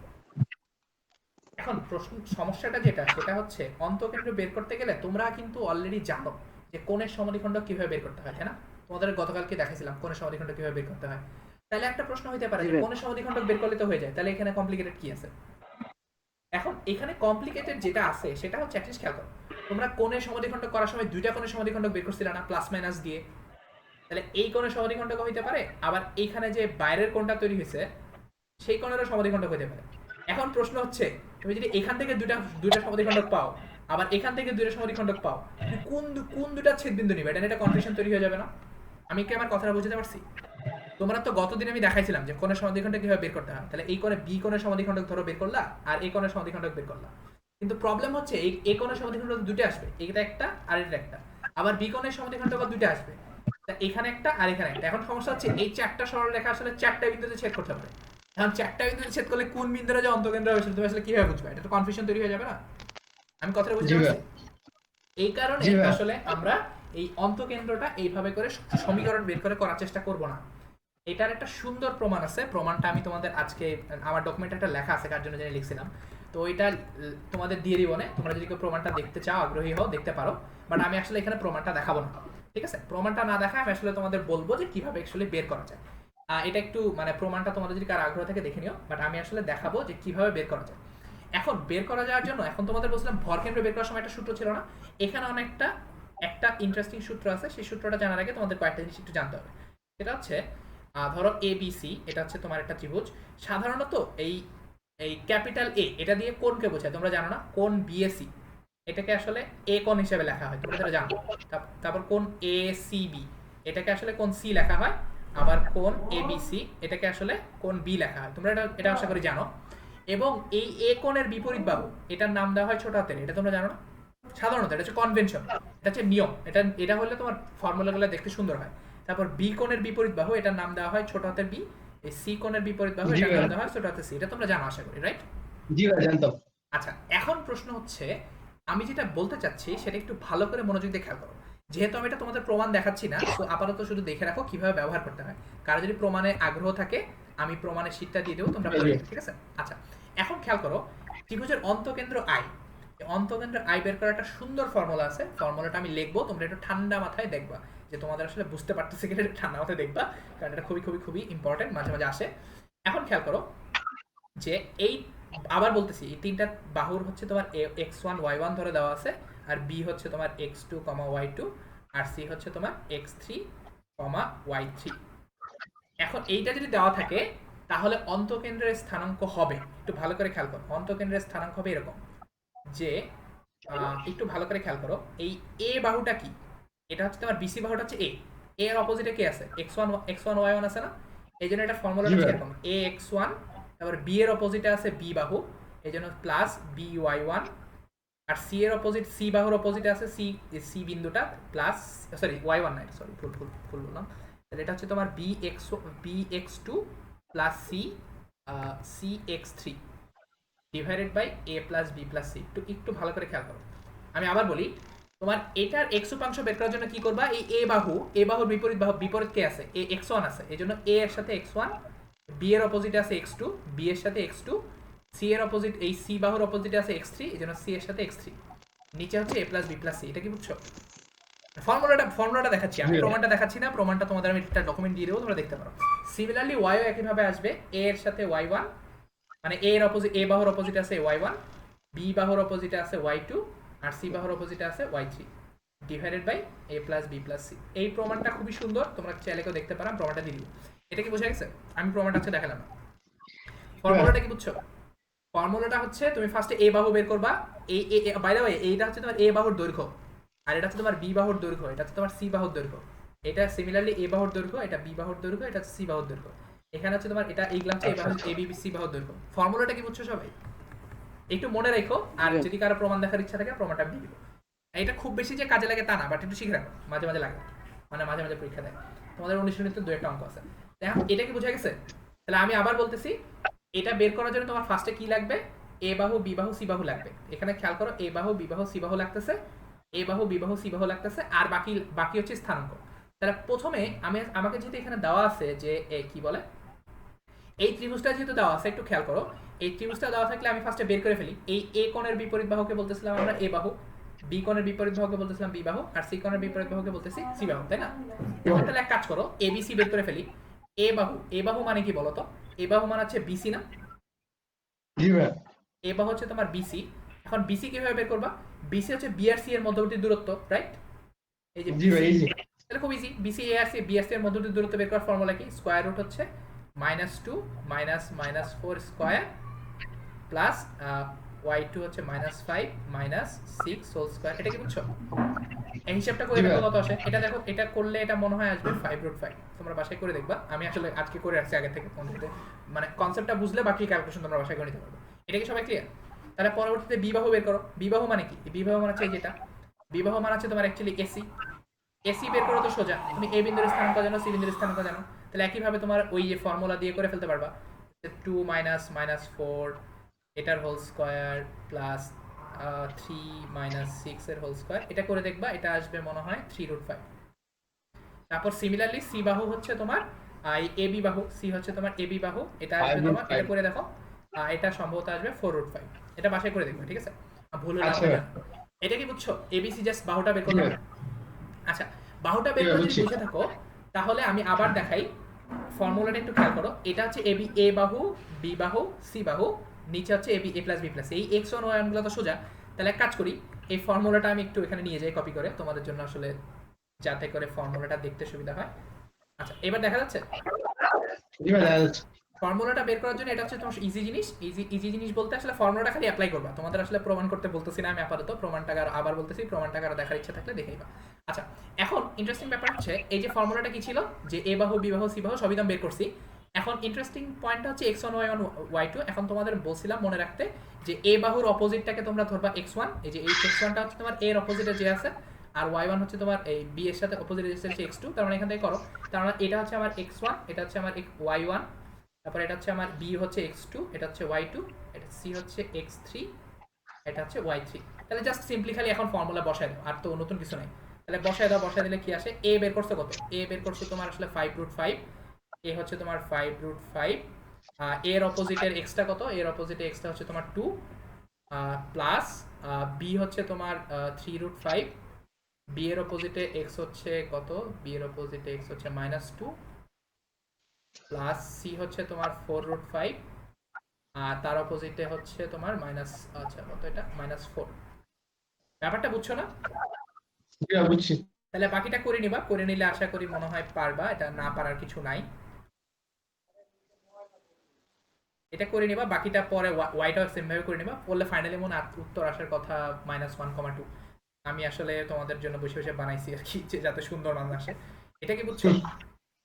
এখন প্রশ্ন সমস্যাটা যেটা, সেটা হচ্ছে অন্তকেন্দ্র বের করতে গেলে তোমরা কিন্তু অলরেডি জানো যে কোণের সমদ্বিখণ্ডক কিভাবে বের করতে হয়, তাই না? তোমাদের গতকালকে দেখাইছিলাম কোণের সমদ্বিখণ্ডক কিভাবে বের করতে হয়। তাহলে একটা প্রশ্ন হইতে পারে জি যে ভাই। কোণের সমদ্বিখণ্ডক বের করলে তো হয়ে যায়, তাহলে এখানে কমপ্লিকেটেড কি আছে? এখন এখানে কমপ্লিকেটেড যেটা আছে সেটা হচ্ছে, একটা জিনিস খেয়াল করো, তোমরা কোণের সমদ্বিখণ্ডক করার সময় দুইটা কোণের সমদ্বিখণ্ডক বের করছিলে না, প্লাস মাইনাস দিয়ে? তাহলে এই কোণের সমদ্বিখণ্ডক হইতে পারে, আবার এইখানে যে বাইরের কোণটা তৈরি হয়েছে সেই কোণেরও সমদ্বিখণ্ডক হইতে পারে। এখন প্রশ্ন হচ্ছে, তুমি যদি এখান থেকে দুইটা সমদ্বিখণ্ডক পাও, আবার এখান থেকে দুইটা সমদ্বিখণ্ডক পাও, তুমি কোন দুটা ছেদবিন্দু নিবে? এটা নিয়ে একটা কনফিউশন তৈরি হয়ে যাবে না? আমি কি আমার কথাটা বুঝতে পারছি? তোমরা তো গতদিন আমি দেখাইছিলাম যে কোণের সমদ্বিখণ্ডক কিভাবে বের করতে হয়। তাহলে এই কোণে বি কোণের সমদ্বিখণ্ডক ধরো বের করলা, আর এই কোণের সমদ্বিখণ্ডক বের করলা। কিন্তু প্রবলেম হচ্ছে এই কোণের সমদ্বিখণ্ডক দুটো আসবে, এটা একটা আর এটা একটা। আবার বি কোণের সমদ্বিখণ্ডক দুটো আসবে, তা এখানে একটা আর এখানে একটা। এখন সমস্যা হচ্ছে এই চারটা সরলরেখা আসলে চারটা বিন্দুতে ছেদ করতে পারে। এখন চারটা বিন্দুতে ছেদ করলে কোন বিন্দুটা যে অন্তকেন্দ্র হবে, তুমি আসলে কিভাবে বুঝবে? এটা তো কনফিউশন তৈরি হয়ে যাবে না? আমি কথাটা বুঝতে জি ভাই। পারছি? এই কারণে জি ভাই। আসলে আমরা এই অন্তকেন্দ্রটা এইভাবে করে সমীকরণ বের করে করার চেষ্টা করব না। এটার একটা সুন্দর প্রমাণ আছে, প্রমাণটা আমি তোমাদের আজকে আমার ডকুমেন্টে একটা লেখা আছে, কার জন্য জানি লিখছিলাম, তো ওইটা তোমাদের দিয়ে দিব না। তোমরা যদি কেউ প্রমাণটা দেখতে চাও, আগ্রহী হও, দেখতে পারো, বাট আমি আসলে এখানে প্রমাণটা দেখাবো না। ঠিক আছে, প্রমাণটা না দেখা আমি আসলে তোমাদের বলবো যে কিভাবে অ্যাকচুয়ালি বের করা যায়। এটা একটু মানে প্রমাণটা তোমাদের যদি কার আগ্রহ থাকে দেখে নিও, বাট আমি আসলে দেখাবো যে কিভাবে বের করা যায়। এখন বের করা যাওয়ার জন্য, এখন তোমাদের বলছিলাম ভরকেন্দ্র বের করার সময় একটা সূত্র ছিল না? এখানে অনেকটা একটা ইন্টারেস্টিং সূত্র আছে, সেই সূত্রটা জানার আগে তোমাদের কয়েকটা জিনিস একটু জানতে হবে। সেটা হচ্ছে ধরো এ বি সি, এটা হচ্ছে তোমার একটা ত্রিভুজ। সাধারণত এই এই ক্যাপিটাল এ, এটা দিয়ে কোণকে বোঝায়, তোমরা জানো না? কোণ বিএসি, এটাকে আসলে এ কোণ হিসেবে লেখা হয়, তোমরা এটা জানো। তারপর কোণ এ সি বি, এটাকে আসলে কোণ সি লেখা হয়। আবার কোণ এ বি সি, এটাকে আসলে কোণ বি লেখা হয়। তোমরা এটা আশা করি জানো। এবং এই এ কোণের বিপরীত বাহু, এটার নাম দেওয়া হয় ছোট হাতের, এটা তোমরা জানো না? সাধারণত এটা হচ্ছে কনভেনশন, এটা হচ্ছে নিয়ম। এটা হলে তোমার ফর্মুলাগুলো দেখতে সুন্দর হয়। তারপর বি কোণের বিপরীত বাহু, এটার নাম দেওয়া হয় ছোট হাতের বি। এই সি কোণের বিপরীত বাহু, জি এটার নাম ভাই। দেওয়া হয় ছোট হাতের সি। এটা তোমরা জানো আশা করি, রাইট? জি ভাই জানতাম। আচ্ছা, এখন প্রশ্ন হচ্ছে আমি যেটা বলতে চাচ্ছি সেটা একটু ভালো করে মনোযোগ দিয়ে খেয়াল করো। যেহেতু আমি এটা তোমাদের প্রমাণ দেখাচ্ছি না, তো আপাতত শুধু দেখে রাখো কিভাবে ব্যবহার করতে হয়। কারো যদি প্রমাণে আগ্রহ থাকে আমি প্রমাণের শীটটা দিয়ে দেবো, তোমরা পড়ে নেবে, ঠিক আছে? আচ্ছা, এখন খেয়াল করো ত্রিভুজের অন্তকেন্দ্র আই, অন্তকেন্দ্র আই বের করার একটা সুন্দর ফর্মুলা আছে। ফর্মুলাটা আমি লিখবো, তোমরা একটু ঠান্ডা মাথায় দেখবা, যে তোমাদের আসলে বুঝতে পারতেছে কিনা একটু ঠান্ডা মাথায় দেখবা, কারণ এটা খুবই খুবই খুবই ইম্পর্টেন্ট, মাঝে মাঝে আসে। এখন খেয়াল করো যে এই, আবার বলতেছি, এই তিনটা বাহুর হচ্ছে তোমার x1 y1 ধরে দেওয়া আছে, আর বি হচ্ছে তোমার x2 y2, আর সি হচ্ছে তোমার x3 y3। এখন এইটা যদি দেওয়া থাকে তাহলে অন্তকেন্দ্রের স্থানাঙ্ক হবে, একটু ভালো করে খেয়াল করো, অন্তকেন্দ্রের স্থানাঙ্ক হবে এরকম যে একটু ভালো করে খেয়াল করো, এই এ বাহুটা কি, এটা হচ্ছে তোমার বিসি বাহুটা হচ্ছে এ, এর অপোজিটে কি আছে, x1 y1 আছে না? এই জন্য এটা ফর্মুলাটা হচ্ছে এরকম, a x1, তারপর বি এর অপোজিটে আছে বি বাহু, এই জন্য প্লাস বি y1, আর সি এর অপোজিট, সি বাহুর অপোজিটে আছে সি, সি বিন্দুটা প্লাস, সরি y1 নাই, সরি ভুল ভুল ভুল বললাম। তাহলে এটা হচ্ছে তোমার b x two plus c x three divided by a plus b plus c. একটু ভালো করে খেয়াল করো, আমি আবার বলি, তোমার এটার এক্স উপাংশ বের করার জন্য কি করবা, এই এ বাহুর বিপরীত কে আছে, এ এক্স ওয়ান আছে, এই জন্য এ এর সাথে এক্স ওয়ান, বি এর অপোজিটে আছে এক্স টু, বি এর সাথে এক্স টু, সি এর অপোজিট, এই সি বাহুর অপোজিটে আছে এক্স থ্রি, এই জন্য সি এর সাথে এক্স থ্রি, নিচে হচ্ছে এ প্লাস বি প্লাস সি। এটা কি বুঝছো? ফর্মুলাটা দেখাচ্ছি, আমি প্রমাণটা দেখাচ্ছি না, প্রমাণটা তোমাদের আমি একটা ডকুমেন্ট দিয়ে দেবো, তোমরা দেখতে পারো। সিমিলারলি ওয়াইও একইভাবে আসবে, এ এর সাথে ওয়াই ওয়ান, মানে এ এর অপোজিট, এ বাহুর অপোজিটে আছে ওয়াই ওয়ান, বি বাহুর অপোজিটে আছে ওয়াই টু, আর সি বাহুর অপোজিটে আছে y three, divided by a plus b plus c. এই প্রমাণটা খুবই সুন্দর, তোমরা চাইলে কেউ দেখতে পারো, প্রমাণটা দিয়ে দিব। এটা কি বোঝা গেছে? আমি প্রমাণটা হচ্ছে দেখালাম, ফর্মুলাটা কি বুঝছো? ফর্মুলাটা হচ্ছে তুমি ফার্স্টে এ বাহু বের করবা, এই বাই দ্য ওয়ে এইটা হচ্ছে তোমার এ বাহুর দৈর্ঘ্য, আর এটা হচ্ছে তোমার বি বাহুর দৈর্ঘ্য, এটা হচ্ছে তোমার সি বাহুর দৈর্ঘ্য। এটা সিমিলারলি এ বাহুর দৈর্ঘ্য, এটা বি বাহুর দৈর্ঘ্য, এটা হচ্ছে সি বাহুর দৈর্ঘ্য। এখানে হচ্ছে তোমার এটা এইগুলা হচ্ছে এ বি সি বাহুর দৈর্ঘ্য। ফর্মুলাটা কি বুঝছো সবাই? একটু মনে রেখো, আর যদি কারো প্রমাণ দেখার ইচ্ছা থাকে প্রমাণটা দিয়ে দিব। এটা খুব বেশি যে কাজে লাগে তা না, বাট একটু শিখে রাখো, মাঝে মাঝে লাগে, মানে মাঝে মাঝে পরীক্ষা দেয়। তোমাদের অনুশীলনীতে দু একটা অঙ্ক আছে। এখন এটা কি বোঝা গেছে? তাহলে আমি আবার বলতেছি, এটা বের করার জন্য তোমার ফার্স্টে কি লাগবে, এ বাহু বি বাহু সি বাহু লাগবে। এখানে খেয়াল করো, এ বাহু বি বাহু সি বাহু লাগতেছে, এ বাহু বি বাহু সি বাহু লাগতেছে, আর বাকি হচ্ছে স্থানাঙ্ক। তাহলে প্রথমে আমাকে যেহেতু এখানে দেওয়া আছে যে কি বলে, এই ত্রিভুজটা যেহেতু দেওয়া আছে, একটু খেয়াল করো, এই ত্রিভুজটা দেওয়া থাকলে আমি ফার্স্টে বের করে ফেলি। এই এ কোণের বিপরীত বাহুকে বলতেছিলাম আমরা এ বাহু, বি কোণের বিপরীত বাহুকে বলতেছিলাম বি বাহু, আর সি কোণের বিপরীত বাহুকে বলতেছি সি বাহু, তাই না? এখন তাহলে এক কাজ করো, এ বি সি বের করে ফেলি। এ বাহু মানে কি বলতো? এ বাহু মানে হচ্ছে বিসি না? জি ভাই। এ বাহু হচ্ছে তোমার বিসি। এখন বিসি কিভাবে বের করবা? বিসি হচ্ছে বি আর সি এর মধ্যবর্তী দূরত্ব, রাইট? এই যে জি ভাই, BC, ইজি। তাহলে খুব ইজি, বিসি এ আর সি, বি আর সি এর মধ্যবর্তী দূরত্ব বের করার ফর্মুলা কি? স্কয়ার রুট হচ্ছে -2 -4 স্কয়ার প্লাস y2 হচ্ছে -5 -6 হোল স্কয়ার। এটা কি বুঝছো? এই হিসাবটা করে দেখো কত আসে। এটা দেখো, এটা করলে এটা মনে হয় আসবে 5√5। তোমরা বাসায় করে দেখবা, আমি আসলে আজকে করে রাখছি আগে থেকে, মানে কনসেপ্টটা বুঝলে বাকি ক্যালকুলেশন তোমরা বাসায় করে নিতে পারবে। এটা কি সবাই ক্লিয়ার? তাহলে পরবর্তীতে বি বাহু বের করো। বি বাহু মানে কি? বি বাহু মানে হচ্ছে এই যেটা, বি বাহু মানে হচ্ছে তোমার অ্যাকচুয়ালি এসি। এসি বের করো তো সোজা, তুমি এ বিন্দুর স্থানাঙ্ক জানো, সি বিন্দুর স্থানাঙ্ক জানো, তাহলে একইভাবে তোমার ওই যে ফর্মুলা দিয়ে করে ফেলতে পারবা। 2 -4 এটার হোল স্কয়ার প্লাস 3 -6 এর হোল স্কয়ার। এটা করে দেখবা, এটা আসবে মনে হয় 3√5। তারপর সিমিলারলি সি বাহু হচ্ছে তোমার এ বি বাহু, সি হচ্ছে তোমার এ বি বাহু, এটা আসবে তোমার, এটা করে দেখো, এটা সম্ভবত আসবে 4√5। এটা বাসায় করে দেখবে, ঠিক আছে? ভুল হলে আচ্ছা। এটা কি বুঝছো? এবিসি জাস্ট বাহুটা বের করলাম। আচ্ছা, বাহুটা বের করে যদি বুঝে থাকো তাহলে আমি আবার দেখাই, ফর্মুলাটা একটু খেয়াল করো। এটা হচ্ছে এ বাহু বি বাহু সি বাহু, নিচে হচ্ছে এ প্লাস বি প্লাস। এই এক্স ওয়ান ওয়াই গুলো তো সোজা। তাহলে এক কাজ করি, এই ফর্মুলাটা আমি একটু এখানে নিয়ে যাই কপি করে তোমাদের জন্য, আসলে যাতে করে ফর্মুলাটা দেখতে সুবিধা হয়। আচ্ছা, এবার দেখা যাচ্ছে জি ভাই, দেখা যাচ্ছে। ফর্মুলাটা বের করার জন্য এটা হচ্ছে তোমার ইজি জিনিস। ইজি জিনিস বলতে আসলে ফর্মুলাটা খালি অ্যাপ্লাই করবা, তোমাদের আসলে প্রমাণ করতে বলতেছি না আমি আপাতত, প্রমাণটাকে আবার বলতেছি, প্রমাণটাকে আরো দেখার ইচ্ছা থাকলে দেখেইবা। আচ্ছা, এখন ইন্টারেস্টিং ব্যাপার হচ্ছে এই যে ফর্মুলাটা কি ছিল, যে এ বাহু বি বাহু সি বাহু সবই দাম বের করছি। এখন ইন্টারেস্টিং পয়েন্টটা হচ্ছে x1 y1 y2। এখন তোমাদের বলছিলাম মনে রাখতে যে এ বাহুর অপোজিটটাকে তোমরা ধরবা x1, এই যে এই x1টা হচ্ছে তোমার এর অপোজিটে যে আছে, আর y1 হচ্ছে তোমার এই b এর সাথে অপোজিট রেজিস্টার হচ্ছে x2, তার মানে এখান থেকে করো, তার মানে এটা হচ্ছে আমার x1, এটা হচ্ছে আমার y1, তারপর এটা হচ্ছে আমার b হচ্ছে x2, এটা হচ্ছে y2, এটা c হচ্ছে x3, এটা হচ্ছে y3। তাহলে জাস্ট সিম্পলি খালি এখন ফর্মুলা বসায় দাও, আর তো নতুন কিছু নাই। তাহলে বসায় দাও, বসায় দিলে কি আসে, a বের করছো কত, a বের করছো তোমার আসলে 5√5, a হচ্ছে তোমার 5√5, এর অপোজিটের এক্সটা কত, এর অপোজিটে এক্সটা হচ্ছে তোমার 2, প্লাস b হচ্ছে তোমার 3√5, b এর অপোজিটে x হচ্ছে কত, b এর অপোজিটে x হচ্ছে -2, প্লাস c হচ্ছে তোমার 4√5, আর তার অপোজিটে হচ্ছে তোমার মাইনাস, আচ্ছা কত এটা, -4। ব্যাপারটা বুঝছো না? জি ভাই, বুঝছি। তাহলে বাকিটা করে নিবা, করে নিলে আশা করি মনে হয় পারবা, এটা না পারার কিছু নাই। এটা করে নিবা, বাকিটা পরে ওয়াইটাও সেম ভাবে করে নিবা, বললে ফাইনালি মনে উত্তর আসার কথা -1,2। আমি আসলে তোমাদের জন্য বসে বসে বানাইছি আর কি, যে যাতে সুন্দর মান আসে। এটা কি বুঝছো?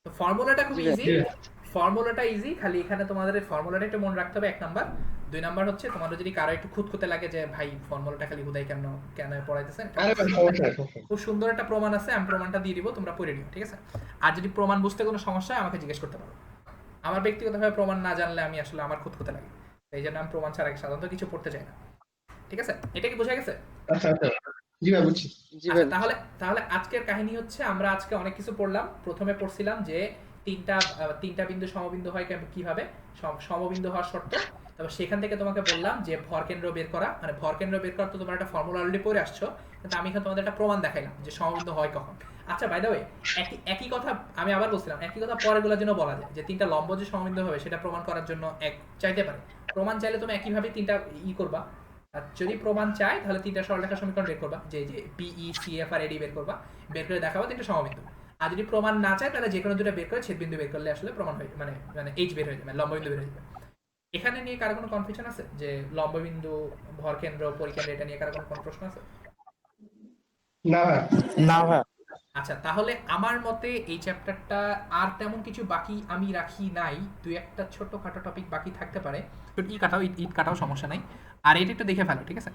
তো ফর্মুলাটা খুব ইজি, ফর্মুলাটা ইজি, খালি এখানে তোমাদের ফর্মুলাটা একটু মনে রাখতে হবে, 1 নাম্বার। 2 নাম্বার হচ্ছে তোমাদের যদি কারো একটু খুঁতখুঁতে লাগে যে ভাই ফর্মুলাটা খালি হুদাই কেন কেন পড়াইতেছেন, আরে ভাই, সমস্যা নাই, সমস্যা নাই। খুব সুন্দর একটা প্রমাণ আছে, আমি প্রমাণটা দিয়ে দিব, তোমরা পড়ে নিও, ঠিক আছে? আর যদি প্রমাণ বুঝতে কোনো সমস্যা হয় আমাকে জিজ্ঞেস করতে পারো। আমার ব্যক্তিগতভাবে প্রমাণ না জানলে আমি আসলে আমার খুঁতখুঁতে লাগে, এই জন্য আমি প্রমাণ ছাড়া সাধারণত কিছু পড়তে চাই না, ঠিক আছে? এটা কি বোঝা গেছে? আচ্ছা আচ্ছা, জি ভাই বুঝছি। জি আচ্ছা, ভাই। তাহলে তাহলে আজকের কাহিনী হচ্ছে আমরা আজকে অনেক কিছু পড়লাম। প্রথমে পড়ছিলাম যে তিনটা বিন্দু সমবিন্দু হয় কিভাবে, সমবিন্দু হওয়ার শর্ত। তারপর সেখান থেকে তোমাকে বললাম যে ভরকেন্দ্র বের করা, মানে ভরকেন্দ্র বের করা তো তোমরা একটা ফর্মুলা অলরেডি পড়ে আসছো, কিন্তু আমি এখানে তোমাদের একটা প্রমাণ দেখাইলাম যে সমবিন্দু হয় কখন। আচ্ছা বাই দ্য ওয়ে, একই কথা আমি আবার বলছিলাম, একই কথা পরেরগুলোর জন্য বলা যায়, যে তিনটা লম্ব যে সমবিন্দু হবে সেটা প্রমাণ করার জন্য এক চাইতে পারে। প্রমাণ চাইলে তুমি একইভাবে তিনটা করবা। আর যদি প্রমাণ চাই তাহলে তিনটা সরলরেখা সমীকরণ বের করবা, যে পিই সিএফ আর এডি বের করবা, বের করে দেখাবো তিনটা সমবিন্দু। আর যদি প্রমাণ না চায় তাহলে যে কোনো দুটো বের করে ছেদবিন্দু বের করলে আসলে প্রমাণ হয়ে মানে মানে এইচ বের হয়ে যাবে, মানে লম্ববিন্দু বের হয়ে যাবে। এখানে নিয়ে কারো কোনো কনফিউশন আছে যে লম্ববিন্দু, ভরকেন্দ্র, পরিকেন্দ্র, এটা নিয়ে কারো কোনো প্রশ্ন আছে? না ভাই। না ভাই। আচ্ছা, তাহলে আমার মতে এই চ্যাপ্টারটা আর তেমন কিছু বাকি আমি রাখি নাই, দুই একটা ছোটখাটো টপিক বাকি থাকতে পারে, ইট কাটাও সমস্যা নাই। আর এটা একটু দেখে ফেলো, ঠিক আছে?